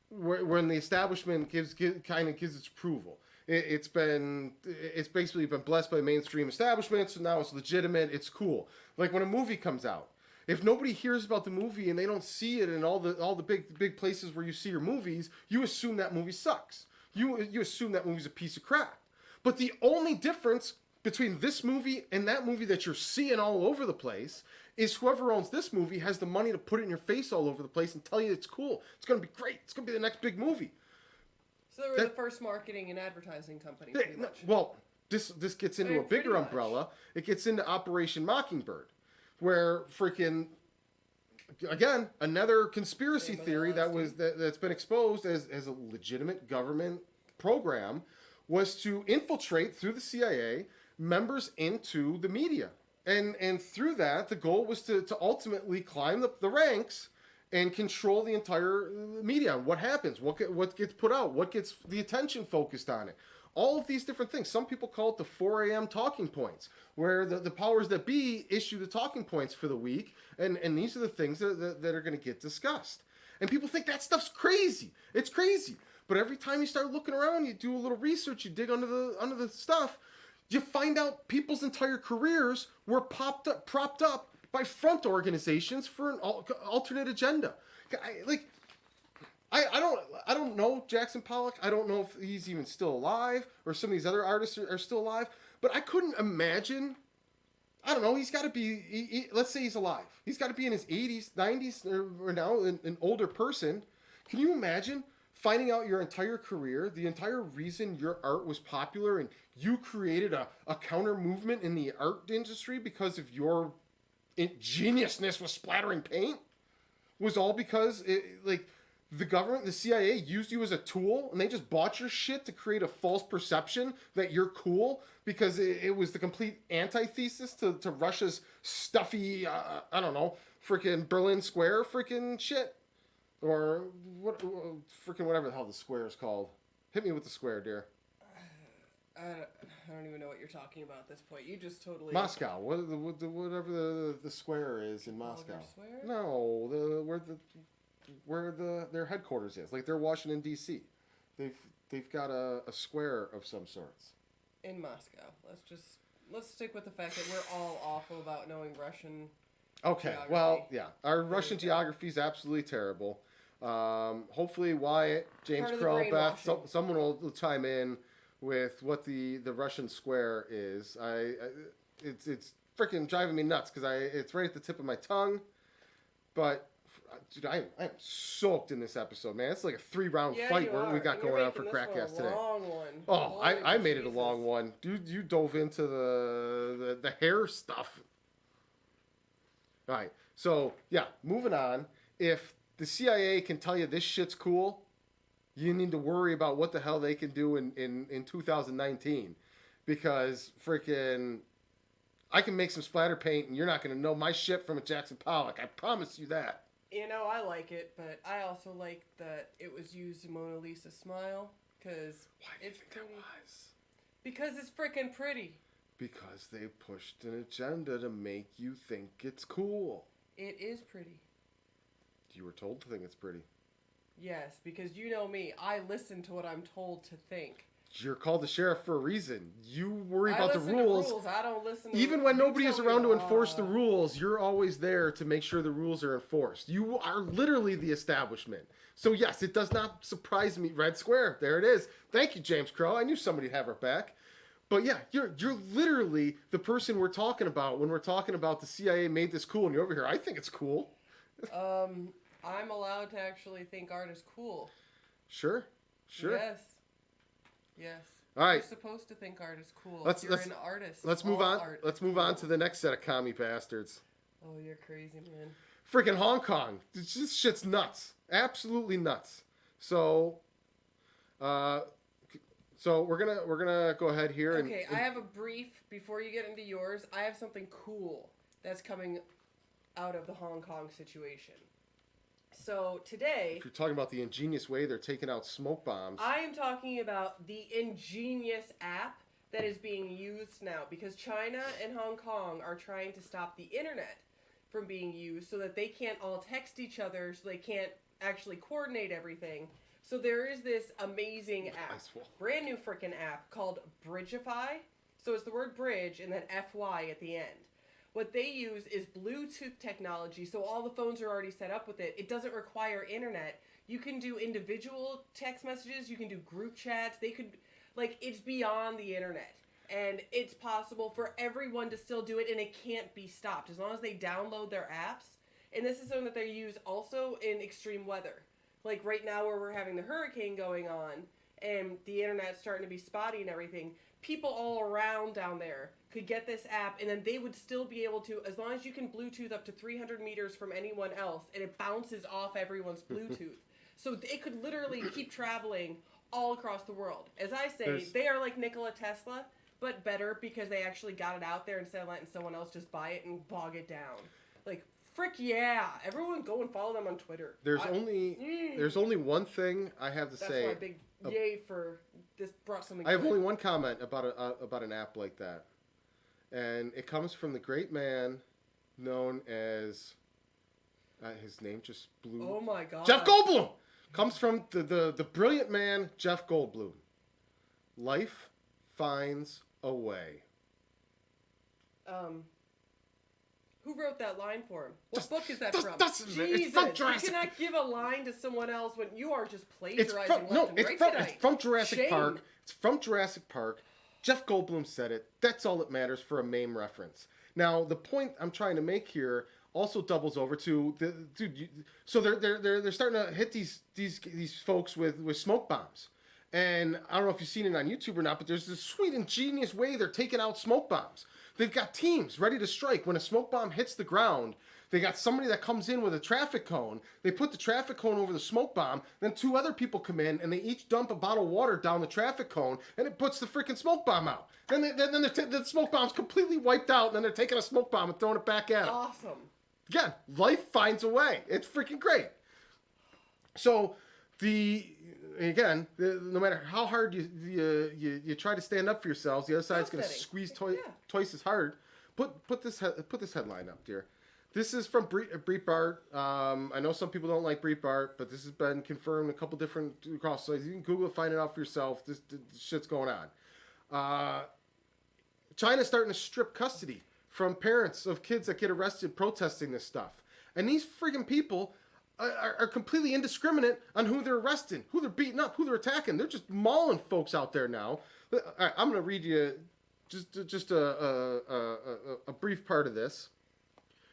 when the establishment gives its approval. It's basically been blessed by mainstream establishment, so now it's legitimate, it's cool. Like when a movie comes out, if nobody hears about the movie and they don't see it in all the big places where you see your movies, you assume that movie sucks. You assume that movie's a piece of crap. But the only difference between this movie and that movie that you're seeing all over the place is whoever owns this movie has the money to put it in your face all over the place and tell you it's cool. It's going to be great. It's going to be the next big movie. So they were the first marketing and advertising company, pretty much. Well, this gets into a bigger umbrella. It gets into Operation Mockingbird, where freaking, again, another conspiracy theory that's been exposed as a legitimate government program was to infiltrate through the CIA members into the media. And through that, the goal was to ultimately climb the ranks and control the entire media. What happens? What gets put out? What gets the attention focused on it? All of these different things. Some people call it the 4 a.m. talking points, where the powers that be issue the talking points for the week, and these are the things that are going to get discussed. And people think that stuff's crazy. It's crazy. But every time you start looking around, you do a little research, you dig under the stuff, you find out people's entire careers were propped up by front organizations for an alternate agenda. I don't know Jackson Pollock. I don't know if he's even still alive or some of these other artists are still alive. But I couldn't imagine. I don't know. He's got to be. Let's say he's alive. He's got to be in his 80s, 90s, or now an older person. Can you imagine finding out your entire career, the entire reason your art was popular, and you created a counter movement in the art industry because of your geniusness with splattering paint, was all because the government, the CIA, used you as a tool, and they just bought your shit to create a false perception that you're cool because it was the complete antithesis to Russia's stuffy, I don't know, freaking Berlin Square freaking shit. Or what, freaking whatever the hell the square is called. Hit me with the square, dear. I don't even know what you're talking about at this point. You just totally... Moscow. Whatever the square is in Moscow. Square? No, where their headquarters is. Like they're Washington D.C. They've got a square of some sorts. In Moscow. Let's stick with the fact that we're all awful about knowing Russian. Okay, geography. well, yeah, our Russian geography is absolutely terrible. Hopefully, Wyatt, James Crow, Beth, someone will chime in with what the Russian square is. It's freaking driving me nuts because it's right at the tip of my tongue. But dude, I am soaked in this episode, man. It's like a 3-round fight we got going on for Gratcast today. Oh, I made it a long one, dude. You dove into the hair stuff. All right, so yeah, moving on. If the CIA can tell you this shit's cool, you need to worry about what the hell they can do in 2019, because freaking, I can make some splatter paint and you're not gonna know my shit from a Jackson Pollock. I promise you that. You know, I like it, but I also like that it was used in Mona Lisa's smile because it's pretty. Because it's freaking pretty. Because they pushed an agenda to make you think it's cool. It is pretty. You were told to think it's pretty. Yes, because you know me. I listen to what I'm told to think. You're called the sheriff for a reason. You worry about the rules. rules. I don't listen to Even when nobody is around to enforce the rules, you're always there to make sure the rules are enforced. You are literally the establishment. So yes, it does not surprise me. Red Square, there it is. Thank you, James Crow. I knew somebody'd have our back. But yeah, you're literally the person we're talking about when we're talking about the CIA made this cool, and you're over here. I think it's cool. I'm allowed to actually think art is cool. Sure. Yes. All You're right. supposed to think art is cool. Let's You're an artist. let's move All on. art Let's is move on cool. to the next set of commie bastards. Oh, you're crazy, man. Freaking Hong Kong. This shit's nuts. Absolutely nuts. So, we're gonna go ahead here and Okay, I have a brief before you get into yours. I have something cool that's coming out of the Hong Kong situation. So today, if you're talking about the ingenious way they're taking out smoke bombs. I am talking about the ingenious app that is being used now because China and Hong Kong are trying to stop the internet from being used so that they can't all text each other, so they can't actually coordinate everything. So there is this amazing app, brand new freaking app called Bridgeify. So it's the word bridge and then FY at the end. What they use is Bluetooth technology, so all the phones are already set up with it. It doesn't require internet. You can do individual text messages, you can do group chats. They could, like, it's beyond the internet. And it's possible for everyone to still do it, and it can't be stopped as long as they download their apps. And this is something that they use also in extreme weather. Like right now where we're having the hurricane going on, and the internet's starting to be spotty and everything, people all around down there could get this app, and then they would still be able to, as long as you can Bluetooth up to 300 meters from anyone else, and it bounces off everyone's Bluetooth. So it could literally keep traveling all across the world. As I say, they are like Nikola Tesla, but better because they actually got it out there instead of letting someone else just buy it and bog it down. Like, frick yeah! Everyone go and follow them on Twitter. There's only one thing I have to say. That's my big yay for this. Brought something. I have only one comment about an app like that, and it comes from the great man known as his name just blew. Oh my God! Jeff Goldblum comes from the brilliant man Jeff Goldblum. Life finds a way. Who wrote that line for him? What book is that from? Jesus, it's from Jurassic. You cannot give a line to someone else when you are just plagiarizing It's from Jurassic Park. It's from Jurassic Park. Jeff Goldblum said it. That's all that matters for a MAME reference. Now, the point I'm trying to make here also doubles over to so they're starting to hit these folks with smoke bombs. And I don't know if you've seen it on YouTube or not, but there's this sweet, ingenious way they're taking out smoke bombs. They've got teams ready to strike. When a smoke bomb hits the ground, they got somebody that comes in with a traffic cone. They put the traffic cone over the smoke bomb. Then two other people come in, and they each dump a bottle of water down the traffic cone, and it puts the freaking smoke bomb out. Then the smoke bomb's completely wiped out, and then they're taking a smoke bomb and throwing it back at them. Awesome. Again, life finds a way. It's freaking great. So no matter how hard you try to stand up for yourselves, the other side's going to squeeze twice as hard. Put this headline up, dear. This is from Breitbart. I know some people don't like Breitbart, but this has been confirmed a couple different cross sites. You can Google it, find it out for yourself. This shit's going on. China's starting to strip custody from parents of kids that get arrested protesting this stuff. And these friggin' people are completely indiscriminate on who they're arresting, who they're beating up, who they're attacking. They're just mauling folks out there now. All right, I'm going to read you just a brief part of this.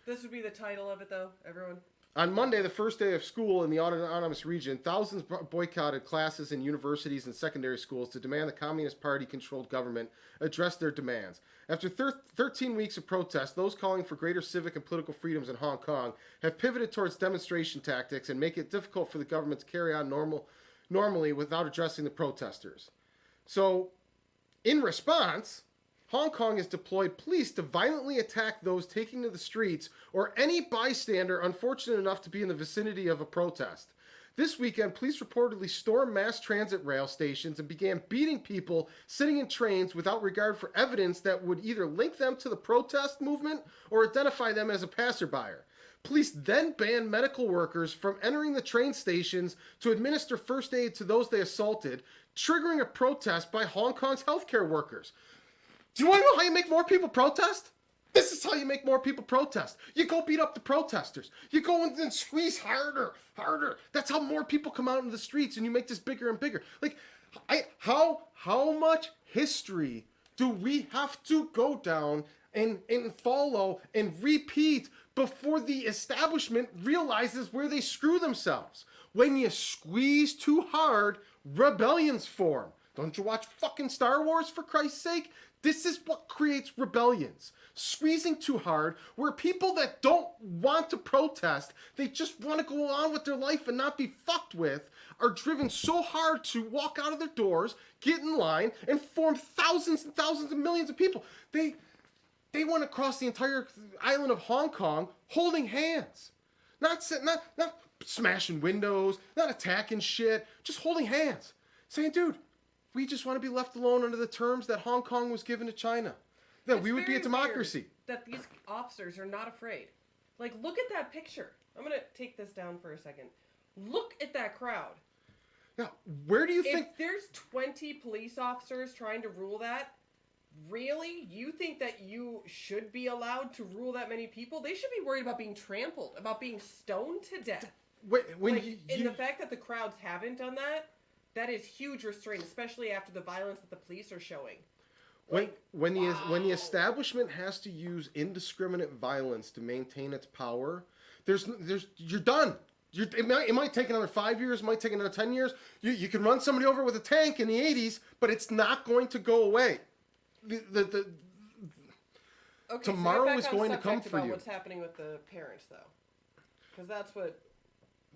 This would be the title of it, though, everyone. On Monday, the first day of school in the autonomous region, thousands boycotted classes in universities and secondary schools to demand the Communist Party-controlled government address their demands. After 13 weeks of protest, those calling for greater civic and political freedoms in Hong Kong have pivoted towards demonstration tactics and make it difficult for the government to carry on normally without addressing the protesters. So, in response, Hong Kong has deployed police to violently attack those taking to the streets or any bystander unfortunate enough to be in the vicinity of a protest. This weekend, police reportedly stormed mass transit rail stations and began beating people sitting in trains without regard for evidence that would either link them to the protest movement or identify them as a passerby. Police then banned medical workers from entering the train stations to administer first aid to those they assaulted, triggering a protest by Hong Kong's healthcare workers. Do you want to know how you make more people protest? This is how you make more people protest. You go beat up the protesters. You go and then squeeze harder. That's how more people come out into the streets, and you make this bigger and bigger. Like, how much history do we have to go down and follow and repeat before the establishment realizes where they screw themselves? When you squeeze too hard, rebellions form. Don't you watch fucking Star Wars, for Christ's sake? This is what creates rebellions. Squeezing too hard, where people that don't want to protest, they just want to go on with their life and not be fucked with, are driven so hard to walk out of their doors, get in line, and form thousands and thousands and millions of people. They went across the entire island of Hong Kong holding hands. Not smashing windows, not attacking shit, just holding hands. Saying, dude, we just want to be left alone under the terms that Hong Kong was given to China. That we would be a democracy. That these officers are not afraid. Like, look at that picture. I'm going to take this down for a second. Look at that crowd. Now, where do you think... If there's 20 police officers trying to rule that, really? You think that you should be allowed to rule that many people? They should be worried about being trampled, about being stoned to death. And the fact that the crowds haven't done that, that is huge restraint, especially after the violence that the police are showing. When the establishment has to use indiscriminate violence to maintain its power, you're done. It might take another 5 years, it might take another 10 years. You can run somebody over with a tank in the 80s, but it's not going to go away. Tomorrow is going to come for you. What's happening with the parents, though? Because that's what...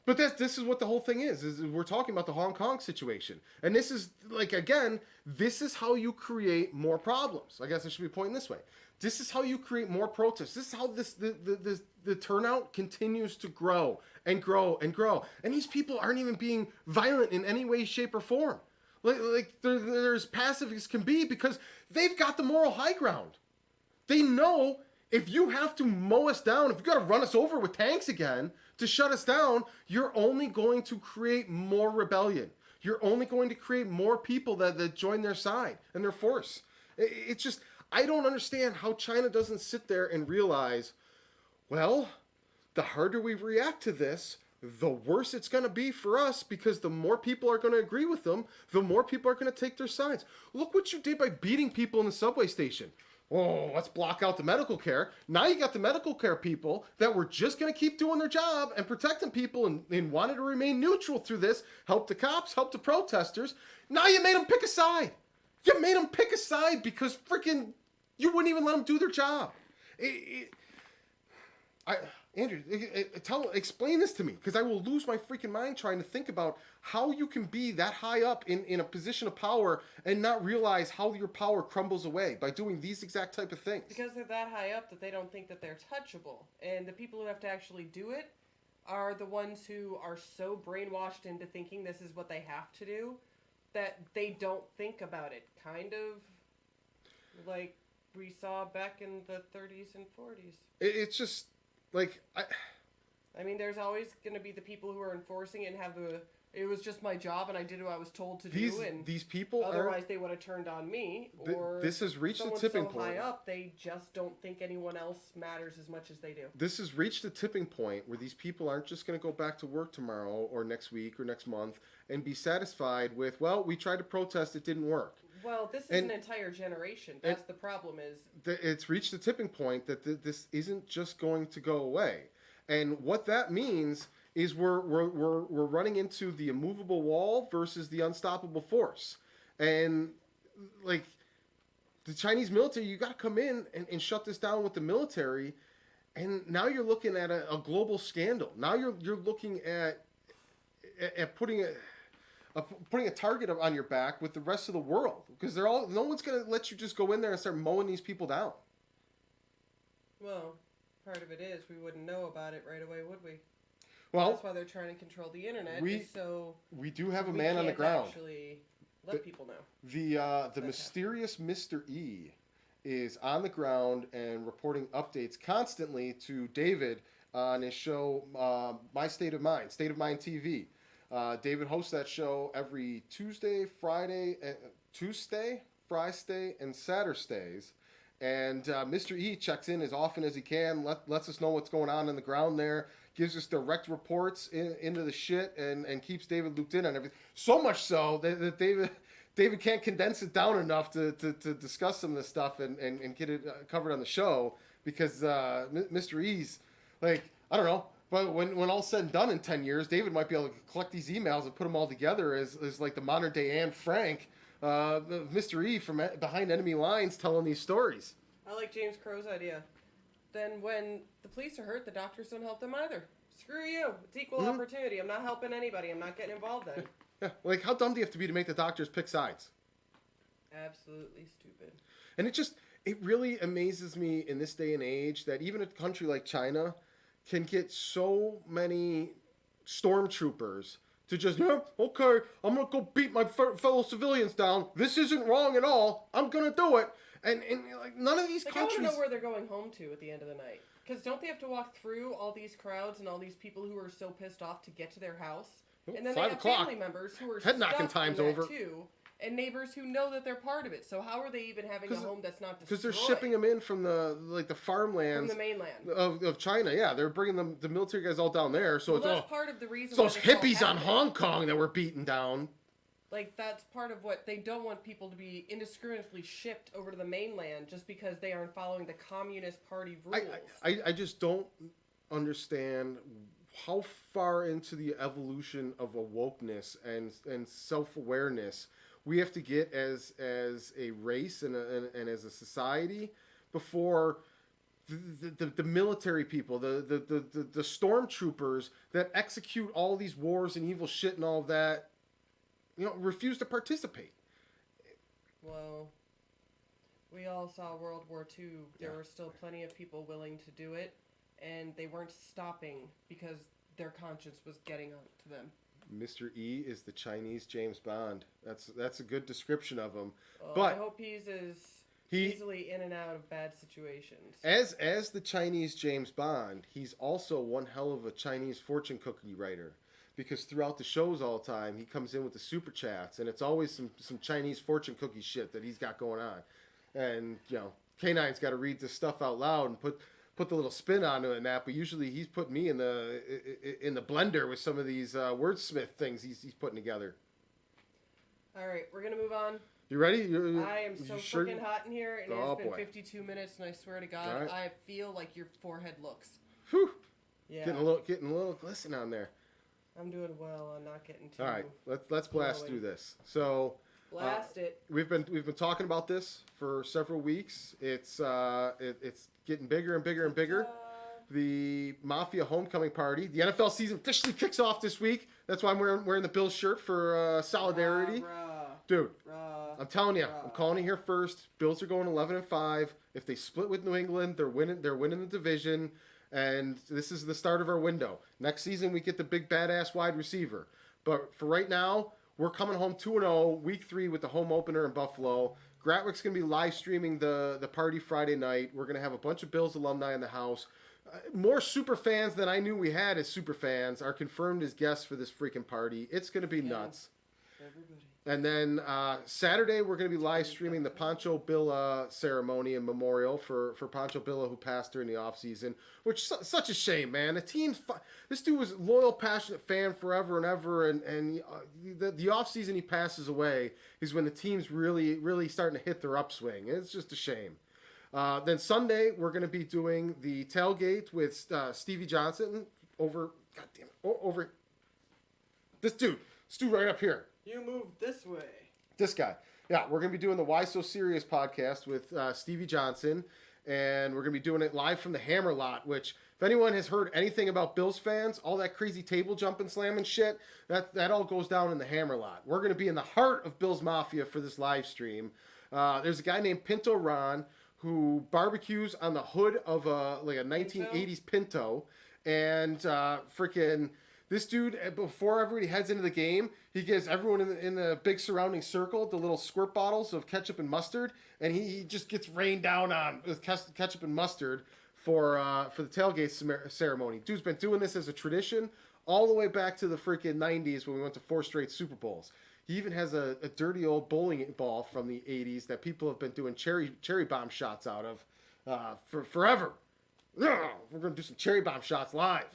But this is what the whole thing is we're talking about the Hong Kong situation. And this is, like, again, this is how you create more problems. I guess I should be pointing this way. This is how you create more protests. This is how the turnout continues to grow and grow and grow. And these people aren't even being violent in any way, shape, or form. Like they're as passive as can be because they've got the moral high ground. They know if you have to mow us down, if you got to run us over with tanks again to shut us down, you're only going to create more rebellion. You're only going to create more people that join their side and their force. It's just, I don't understand how China doesn't sit there and realize, well, the harder we react to this, the worse it's going to be for us because the more people are going to agree with them, the more people are going to take their sides. Look what you did by beating people in the subway station. Oh, let's block out the medical care. Now you got the medical care people that were just going to keep doing their job and protecting people and wanted to remain neutral through this. Help the cops, help the protesters. Now you made them pick a side. You made them pick a side because freaking you wouldn't even let them do their job. Andrew, explain this to me, because I will lose my freaking mind trying to think about how you can be that high up in a position of power and not realize how your power crumbles away by doing these exact type of things. Because they're that high up that they don't think that they're touchable. And the people who have to actually do it are the ones who are so brainwashed into thinking this is what they have to do that they don't think about it. Kind of like we saw back in the 30s and 40s. It's just... Like, I mean, there's always going to be the people who are enforcing it and have it was just my job and I did what I was told to do. And these people otherwise they would have turned on me. Or this has reached the tipping point. High up, they just don't think anyone else matters as much as they do. This has reached the tipping point where these people aren't just going to go back to work tomorrow or next week or next month and be satisfied with, well, we tried to protest, it didn't work. Well, this is an entire generation. That's the problem is... It's reached the tipping point that this isn't just going to go away. And what that means is we're running into the immovable wall versus the unstoppable force. And, like, the Chinese military, you got to come in and shut this down with the military. And now you're looking at a global scandal. Now you're looking at putting a target on your back with the rest of the world, because no one's going to let you just go in there and start mowing these people down. Well, part of it is we wouldn't know about it right away, would we? Well, that's why they're trying to control the internet. We do have a man on the ground. Actually, let people know. The mysterious Mr. E is on the ground and reporting updates constantly to David on his show, My State of Mind TV. David hosts that show every Tuesday, Friday, and Saturdays. And Mr. E checks in as often as he can, lets us know what's going on the ground there, gives us direct reports into the shit, and keeps David looped in on everything. So much so that David can't condense it down enough to discuss some of this stuff and get it covered on the show, because Mr. E's, like, I don't know, but when all's said and done in 10 years, David might be able to collect these emails and put them all together as like the modern day Anne Frank Mr. E from behind enemy lines telling these stories. I like James Crow's idea. Then when the police are hurt, the doctors don't help them either. Screw you. It's equal opportunity. I'm not helping anybody. I'm not getting involved then. Yeah, like how dumb do you have to be to make the doctors pick sides? Absolutely stupid. And it really amazes me in this day and age that even a country like China can get so many stormtroopers to just, yeah, okay, I'm going to go beat my fellow civilians down. This isn't wrong at all. I'm going to do it. And like none of these countries... I want to know where they're going home to at the end of the night. Because don't they have to walk through all these crowds and all these people who are so pissed off to get to their house? And then they have family members who are Head knocking stuck time's in that over. too. And neighbors who know that they're part of it. So how are they even having a home that's not destroyed? Because they're shipping them in from the farmlands from the mainland of China. Yeah, they're bringing the military guys all down there. So that's part of the reason. So those hippies on Hong Kong that were beaten down. Like that's part of what they don't want people to be indiscriminately shipped over to the mainland just because they aren't following the Communist Party rules. I just don't understand how far into the evolution of awokeness and self-awareness we have to get as a race and as a society before the military people, the stormtroopers that execute all these wars and evil shit and all of that, refuse to participate. Well, we all saw World War II. There were still plenty of people willing to do it, and they weren't stopping because their conscience was getting on to them. Mr. E is the Chinese James Bond. That's a good description of him. Well, but I hope he's as easily in and out of bad situations. As the Chinese James Bond, he's also one hell of a Chinese fortune cookie writer. Because throughout the shows all the time, he comes in with the super chats, and it's always some Chinese fortune cookie shit that he's got going on. And, K9's got to read this stuff out loud and put the little spin onto it and that, but usually he's put me in the blender with some of these wordsmith things he's putting together. All right, we're going to move on. You ready? I am so freaking hot in here, and it's been 52 minutes, and I swear to God, right. I feel like your forehead looks. Whew. Yeah. Getting a little glisten on there. I'm doing well. I'm not getting too. All right, let's blast through this. So blast it. We've been talking about this for several weeks. It's getting bigger and bigger and bigger. The Mafia homecoming party. The NFL season officially kicks off this week. That's why I'm wearing the Bills shirt for solidarity. Dude, I'm telling you, I'm calling it here first. Bills are going 11-5. If they split with New England, they're winning the division. And this is the start of our window. Next season, we get the big badass wide receiver. But for right now, we're coming home 2-0, week 3 with the home opener in Buffalo. Gratwick's going to be live streaming the party Friday night. We're going to have a bunch of Bills alumni in the house. More super fans than I knew we had as super fans are confirmed as guests for this freaking party. It's going to be nuts. Everybody. And then Saturday, we're going to be live streaming the Pancho Billa ceremony and memorial for Pancho Billa, who passed during the offseason, which is such a shame, man. This dude was a loyal, passionate fan forever and ever, and the offseason he passes away is when the team's really, really starting to hit their upswing. It's just a shame. Then Sunday, we're going to be doing the tailgate with Stevie Johnson over this dude right up here. You moved this way. This guy. Yeah, we're going to be doing the Why So Serious podcast with Stevie Johnson, and we're going to be doing it live from the Hammer Lot, which, if anyone has heard anything about Bills fans, all that crazy table jumping, slamming shit, that all goes down in the Hammer Lot. We're going to be in the heart of Bills Mafia for this live stream. There's a guy named Pinto Ron who barbecues on the hood of a 1980s Pinto, and freaking... This dude, before everybody heads into the game, he gives everyone in the big surrounding circle the little squirt bottles of ketchup and mustard, and he just gets rained down on with ketchup and mustard for the tailgate ceremony. Dude's been doing this as a tradition all the way back to the freaking 90s when we went to 4 straight Super Bowls. He even has a dirty old bowling ball from the 80s that people have been doing cherry bomb shots out of for forever. We're going to do some cherry bomb shots live.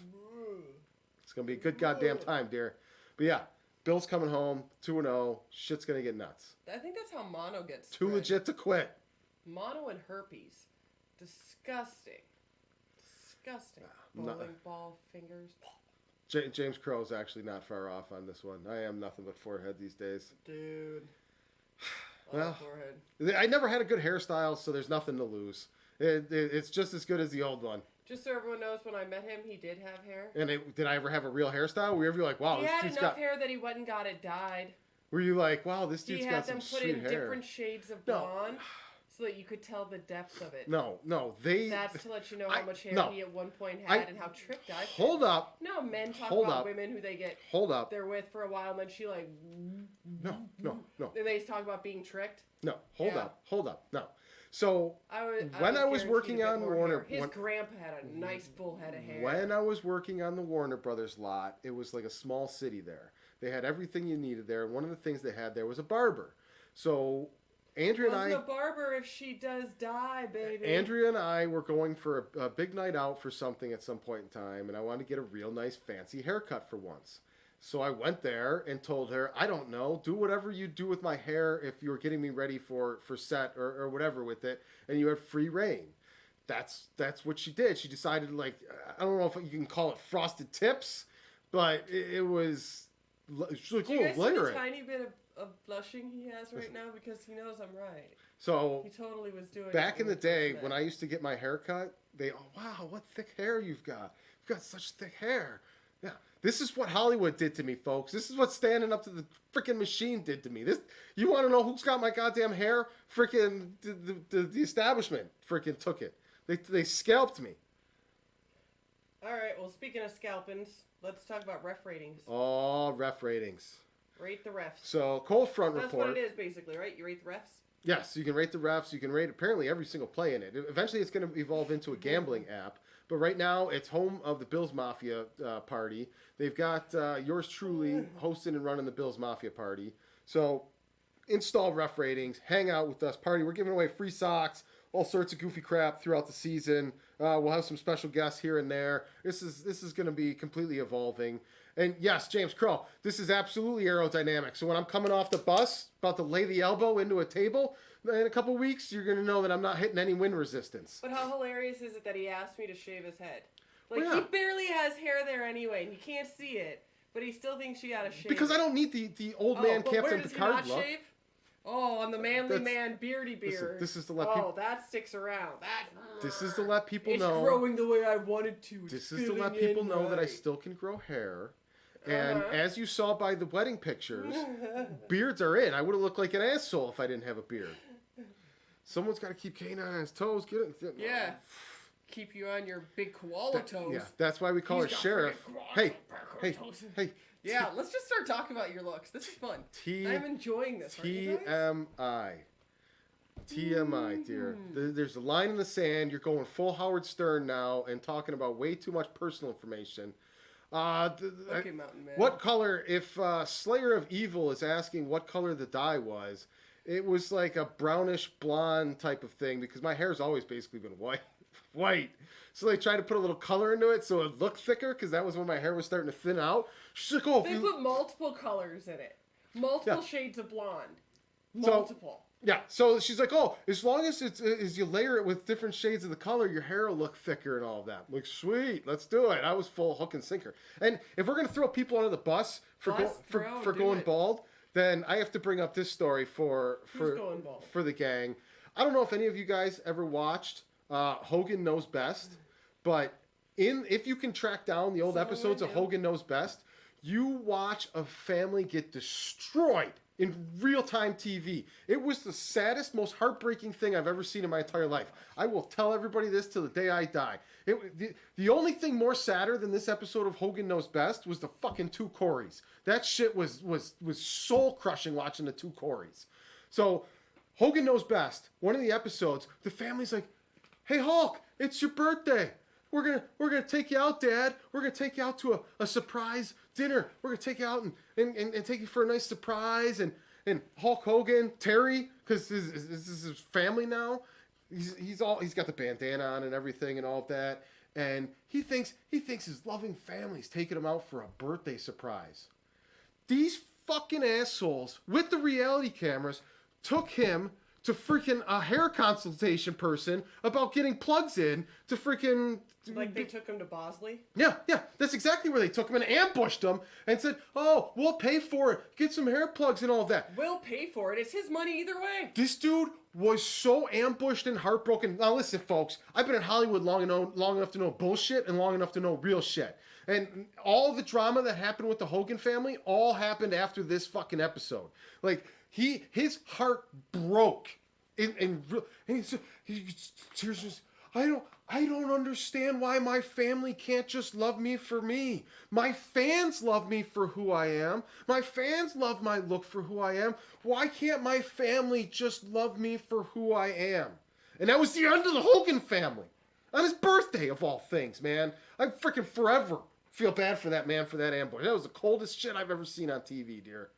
It's going to be a good goddamn time, dear. But yeah, Bill's coming home, 2-0. Shit's going to get nuts. I think that's how mono gets Too spread. legit to quit. Mono and herpes. Disgusting. Bowling ball fingers. James Crow's actually not far off on this one. I am nothing but forehead these days. Dude. Well, forehead. I never had a good hairstyle, so there's nothing to lose. It's just as good as the old one. Just so everyone knows, when I met him, he did have hair. And did I ever have a real hairstyle? Were you ever like, wow, he this had dude's enough got... hair that he went and got it dyed. Were you like, wow, this dude's got some sweet hair? He had them put in different shades of blonde so that you could tell the depth of it. No, That's to let you know how much hair he at one point had and how tricked I've been. Hold up. No, men talk about women who they get... They're with for a while, and then she like... No. And they talk about being tricked. No, hold up. No. So, when I was working on Warner... His grandpa had a nice full head of hair. When I was working on the Warner Brothers lot, it was like a small city there. They had everything you needed there, and one of the things they had there was a barber. So, Andrea and I... Wasn't a barber if she does die, baby. Andrea and I were going for a big night out for something at some point in time, and I wanted to get a real nice fancy haircut for once. So I went there and told her, I don't know, do whatever you do with my hair if you were getting me ready for set or whatever with it, and you have free reign. That's what she did. She decided, like, I don't know if you can call it frosted tips, but it was... She's like, do you guys see layer the it. tiny bit of blushing he has right now? Because he knows I'm right. So he totally was doing it. Back in the day, when I used to get my hair cut, wow, what thick hair you've got. You've got such thick hair. Yeah, this is what Hollywood did to me, folks. This is what standing up to the freaking machine did to me. You want to know who's got my goddamn hair? Freaking the establishment freaking took it. They scalped me. All right, well, speaking of scalpings, let's talk about ref ratings. Oh, ref ratings. Rate the refs. So, cold front That's report. what it is, basically, right? You rate the refs? Yes, you can rate the refs. You can rate apparently every single play in it. Eventually, it's going to evolve into a gambling app. But right now, it's home of the Bills Mafia party. They've got yours truly hosting and running the Bills Mafia party. So, install ref ratings. Hang out with us. Party. We're giving away free socks. All sorts of goofy crap throughout the season. We'll have some special guests here and there. This is going to be completely evolving. And yes, James Crow, this is absolutely aerodynamic. So when I'm coming off the bus, about to lay the elbow into a table, in a couple weeks, you're going to know that I'm not hitting any wind resistance. But how hilarious is it that he asked me to shave his head? Like, well, yeah. He barely has hair there anyway, and you can't see it. But he still thinks you got to shave. Because I don't need the old man Captain Picard look. Shave? Oh, on the manly man beardy beard. This is to let people... Oh, that sticks around. This is to let people know... It's growing the way I wanted to. This is to let people know that I still can grow hair. And as you saw by the wedding pictures, beards are in. I would have looked like an asshole if I didn't have a beard. Someone's got to keep Kane on his toes. Yeah. Keep you on your big koala toes. Yeah, that's why we call her Sheriff. Hey. Yeah, let's just start talking about your looks. This is fun. I'm enjoying this. TMI. TMI, dear. There's a line in the sand. You're going full Howard Stern now and talking about way too much personal information. Okay, Mountain Man. What color, if Slayer of Evil is asking what color the dye was, it was like a brownish blonde type of thing because my hair's always basically been white. So they tried to put a little color into it so it looked thicker because that was when my hair was starting to thin out. She's like, oh, they put multiple colors in it. Multiple shades of blonde. Multiple. So she's like, oh, as long as as you layer it with different shades of the color, your hair will look thicker and all of that. Like, sweet, let's do it. I was full hook and sinker. And if we're going to throw people under the bus for going bald, then I have to bring up this story for the gang. I don't know if any of you guys ever watched Hogan Knows Best, but if you can track down the old episodes of Hogan Knows Best, you watch a family get destroyed in real-time TV. It was the saddest, most heartbreaking thing I've ever seen in my entire life. I will tell everybody this till the day I die. The only thing more sadder than this episode of Hogan Knows Best was the fucking two Corys. That shit was soul-crushing watching the two Corys. So, Hogan Knows Best, one of the episodes, the family's like, hey, Hulk, it's your birthday. We're gonna take you out, Dad. We're gonna take you out to a surprise dinner. We're gonna take you out and take you for a nice surprise. And Hulk Hogan, Terry, because this is his family now. He's got the bandana on and everything and all of that. And he thinks his loving family's taking him out for a birthday surprise. These fucking assholes with the reality cameras took him to freaking a hair consultation person about getting plugs in to freaking... Like they took him to Bosley? Yeah, that's exactly where they took him and ambushed him and said, oh, we'll pay for it. Get some hair plugs and all that. We'll pay for it. It's his money either way. This dude was so ambushed and heartbroken. Now listen, folks, I've been in Hollywood long enough to know bullshit and long enough to know real shit. And all the drama that happened with the Hogan family all happened after this fucking episode. Like, his heart broke. And he tears just, I don't understand why my family can't just love me for me. My fans love me for who I am. My fans love my look for who I am. Why can't my family just love me for who I am? And that was the end of the Hogan family. On his birthday, of all things, man. I freaking forever feel bad for that man for that ambush. That was the coldest shit I've ever seen on TV, dear.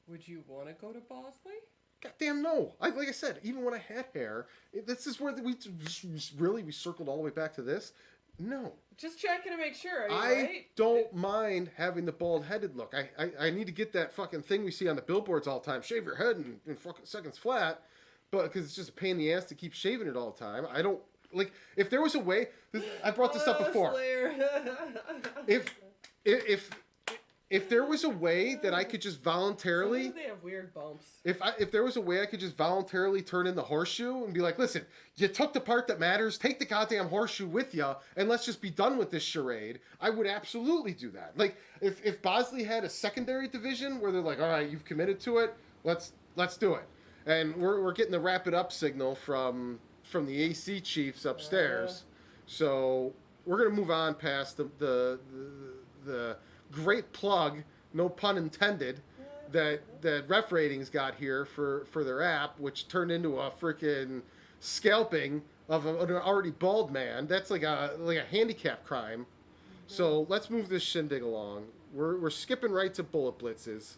Would you want to go to Bosley? Goddamn no. Like I said, even when I had hair, this is where we circled all the way back to this. No. Just checking to make sure. I don't mind having the bald-headed look. I need to get that fucking thing we see on the billboards all the time. Shave your head in fucking seconds flat. But because it's just a pain in the ass to keep shaving it all the time. I don't... Like, if there was a way... I brought this up before. If there was a way that I could just voluntarily... Sometimes they have weird bumps. If there was a way I could just voluntarily turn in the horseshoe and be like, listen, you took the part that matters, take the goddamn horseshoe with you, and let's just be done with this charade, I would absolutely do that. Like, if Bosley had a secondary division where they're like, all right, you've committed to it, let's do it. And we're getting the wrap it up signal from the AC chiefs upstairs. So we're going to move on past the great plug, no pun intended, that Ref Ratings got here for their app, which turned into a freaking scalping of an already bald man. That's like a handicap crime. So let's move this shindig along. We're skipping right to bullet blitzes.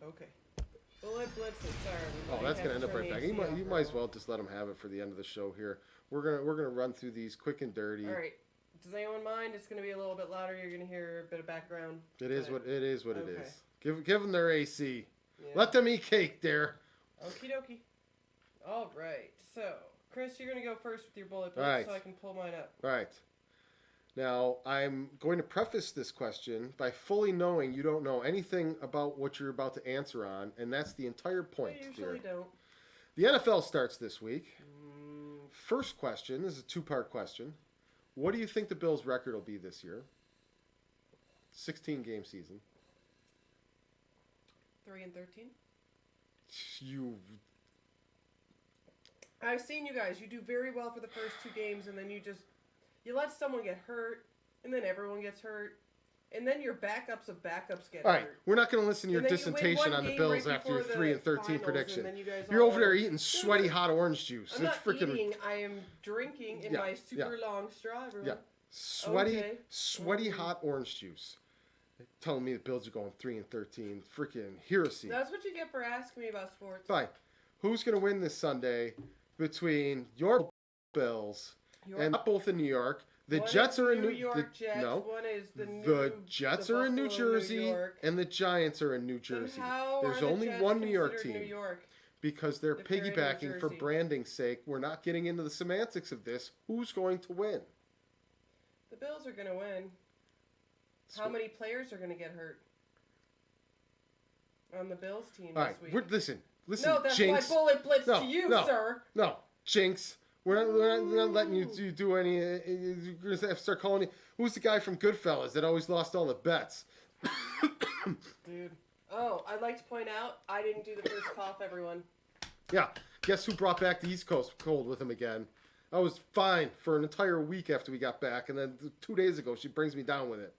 Okay. Bullet blitzes. Sorry. Oh, that's gonna end up right back. You might as well just let them have it for the end of the show here. We're gonna run through these quick and dirty. All right. Does anyone mind? It's going to be a little bit louder. You're going to hear a bit of background. It is what it is. Give them their AC. Yeah. Let them eat cake there. Okie dokie. All right. So, Chris, you're going to go first with your bullet All right. so I can pull mine up. All right. Now, I'm going to preface this question by fully knowing you don't know anything about what you're about to answer on, and that's the entire point. I usually don't. The NFL starts this week. First question, this is a two-part question. What do you think the Bills' record will be this year? 16-game season. 3-13. I've seen you guys. You do very well for the first two games, and then you let someone get hurt, and then everyone gets hurt, and then your backups of backups get hurt. All right, we're not going to listen to your And then dissertation on the Bills right after your before the 3-13 finals, prediction. and then you guys You're all over there are- eating sweaty hot orange juice. I'm not freaking eating. I am drinking in my super long straw, everyone. Yeah. Sweaty, Okay. sweaty hot orange juice. Telling me the Bills are going 3-13. Freaking heresy. That's what you get for asking me about sports. Fine. Who's going to win this Sunday between your Bills and not both in New York? The One Jets is are in New York Jets. No. One is The Jets are in New Buffalo, Jersey, New York. and the Giants are in New Then Jersey. how There's are the only Jets one New York considered team. New York? Because they're If they're in New piggybacking for Jersey. branding's sake. We're not getting into the semantics of this. Who's going to win? The Bills are going to win. How many players are going to get hurt on the Bills team All this right, week? listen, No, that's Jinx. my bullet blitz to you, no, sir. No, Jinx. We're not letting you do any. You're going to have to start calling you. Who's the guy from Goodfellas that always lost all the bets? Dude. Oh, I'd like to point out, I didn't do the first cough, everyone. Yeah. Guess who brought back the East Coast cold with him again? I was fine for an entire week after we got back, and then 2 days ago she brings me down with it.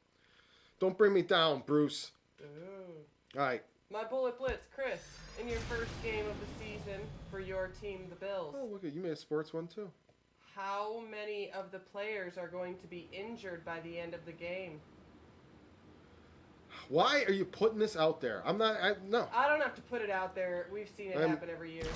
Don't bring me down, Bruce. Ooh. All right. My bullet blitz, Chris, in your first game of the season for your team, the Bills. Oh, look at you made a sports one too. How many of the players are going to be injured by the end of the game? Why are you putting this out there? No. I don't have to put it out there. We've seen it happen every year.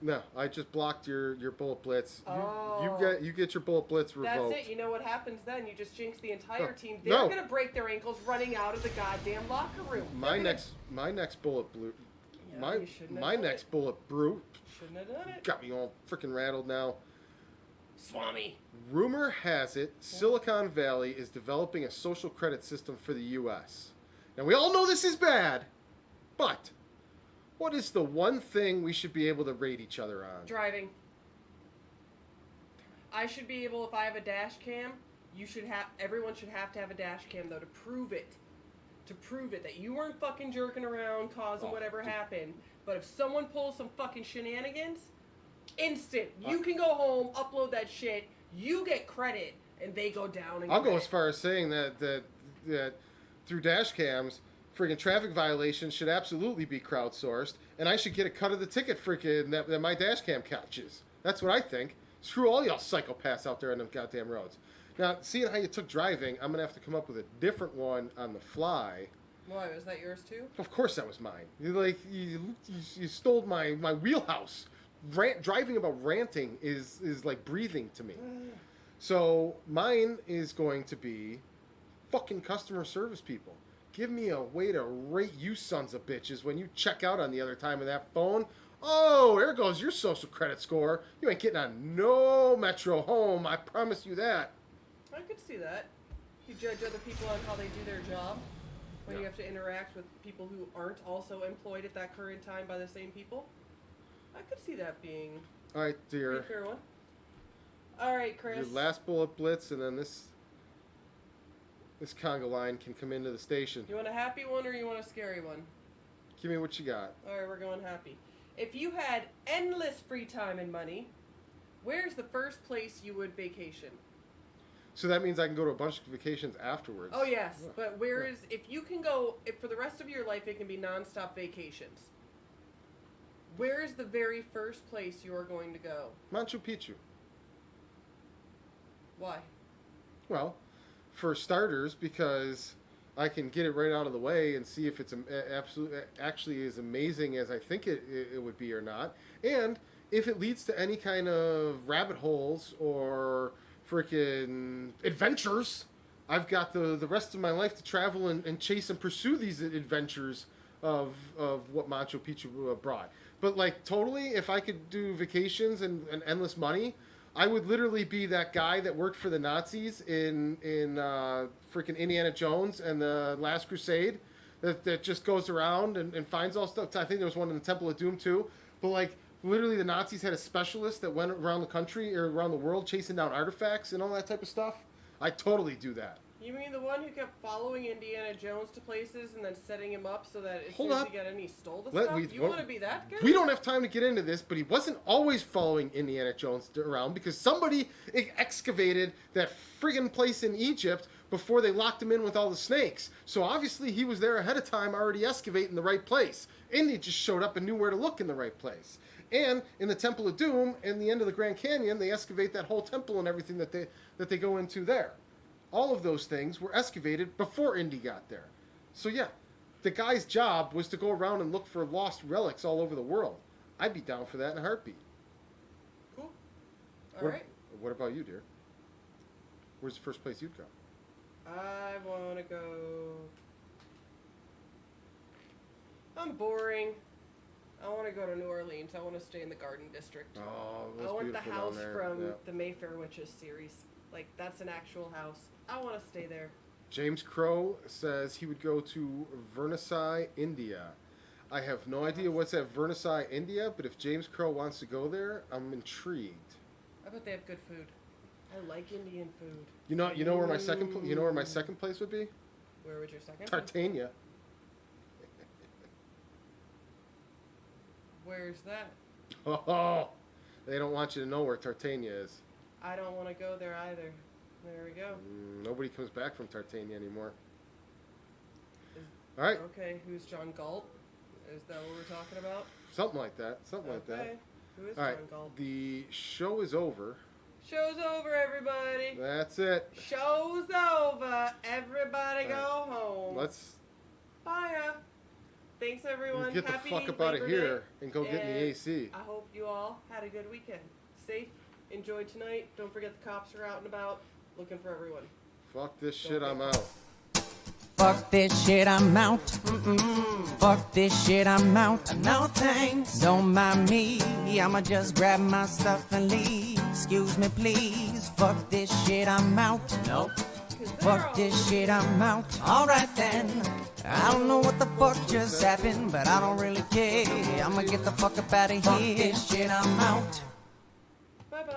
No, I just blocked your bullet blitz. Oh. You get your bullet blitz revoked. That's it. You know what happens then? You just jinx the entire Oh, team. They're no. gonna break their ankles running out of the goddamn locker room. My next bullet blue. Yeah, you shouldn't have My done next it. bullet brew Shouldn't have done it. got me all freaking rattled now. Swami. Rumor has it Silicon Valley is developing a social credit system for the U.S. Now we all know this is bad, but what is the one thing we should be able to rate each other on? Driving. I should be able, if I have a dash cam, everyone should have to have a dash cam though to prove it. To prove it that you weren't fucking jerking around causing whatever happened. But if someone pulls some fucking shenanigans, instant. You can go home, upload that shit, you get credit, and they go down and I'll go as far as saying that through dash cams, freaking traffic violations should absolutely be crowdsourced, and I should get a cut of the ticket freaking that my dash cam catches. That's what I think. Screw all y'all psychopaths out there on them goddamn roads. Now, seeing how you took driving, I'm gonna have to come up with a different one on the fly. Why, was that yours too? Of course that was mine. You stole my wheelhouse. Driving about ranting is like breathing to me. So mine is going to be fucking customer service people. Give me a way to rate you sons of bitches when you check out on the other time of that phone. Oh, there goes your social credit score. You ain't getting on no Metro home. I promise you that. I could see that. You judge other people on how they do their job when you have to interact with people who aren't also employed at that current time by the same people. I could see that being All right, a dear. fair one. All right, Chris. Your last bullet blitz, and then this conga line can come into the station. You want a happy one or you want a scary one? Give me what you got. All right, we're going happy. If you had endless free time and money, where's the first place you would vacation? So that means I can go to a bunch of vacations afterwards. Oh, yes. But if you can go, if for the rest of your life it can be nonstop vacations, where is the very first place you are going to go? Machu Picchu. Why? Well, for starters, because I can get it right out of the way and see if it's actually as amazing as I think it would be or not. And if it leads to any kind of rabbit holes or freaking adventures, I've got the rest of my life to travel and chase and pursue these adventures of what Machu Picchu brought. But like totally, if I could do vacations and endless money, I would literally be that guy that worked for the Nazis in freaking Indiana Jones and the Last Crusade that just goes around and finds all stuff. I think there was one in the Temple of Doom too. But like literally the Nazis had a specialist that went around the country or around the world chasing down artifacts and all that type of stuff. I totally do that. You mean the one who kept following Indiana Jones to places and then setting him up so that as Hold soon as up. he got in, he stole the stuff? You want to be that guy? We don't have time to get into this, but he wasn't always following Indiana Jones around because somebody excavated that friggin' place in Egypt before they locked him in with all the snakes. So obviously he was there ahead of time already excavating the right place. And he just showed up and knew where to look in the right place. And in the Temple of Doom, in the end of the Grand Canyon, they excavate that whole temple and everything that they go into there. All of those things were excavated before Indy got there. So yeah, the guy's job was to go around and look for lost relics all over the world. I'd be down for that in a heartbeat. Cool. All right. What about you, dear? Where's the first place you'd go? I want to go... I'm boring. I want to go to New Orleans. I want to stay in the Garden District. Oh, that's I want the beautiful house down there. from Yeah. the Mayfair Witches series. Like, that's an actual house. I want to stay there. James Crow says he would go to Versailles, India. I have no idea what's at Versailles, India, but if James Crow wants to go there, I'm intrigued. I bet they have good food. I like Indian food. You know where my second place would be? Where would your second? Tartania. Where's that? Oh, they don't want you to know where Tartania is. I don't want to go there either. There we go. Nobody comes back from Tartania anymore. Is- All right. Okay, who's John Galt? Is that what we're talking about? Something like that. Something like that. Who is All right. John Galt? The show is over. Show's over, everybody. That's it. Show's over. Everybody go home. Let's. Bye. Thanks, everyone. Get the Happy fuck up out of Labor here Day. and go get in the AC. I hope you all had a good weekend. Safe. Enjoy tonight. Don't forget the cops are out and about looking for everyone. Fuck this shit, I'm out. Fuck this shit, I'm out. Fuck this shit, I'm out. No thanks. Don't mind me. I'ma just grab my stuff and leave. Excuse me, please. Fuck this shit, I'm out. Nope. Fuck this shit, I'm out. Alright then. I don't know what the fuck just happened, but I don't really care. I'ma get the fuck up out of here. Fuck this shit, I'm out.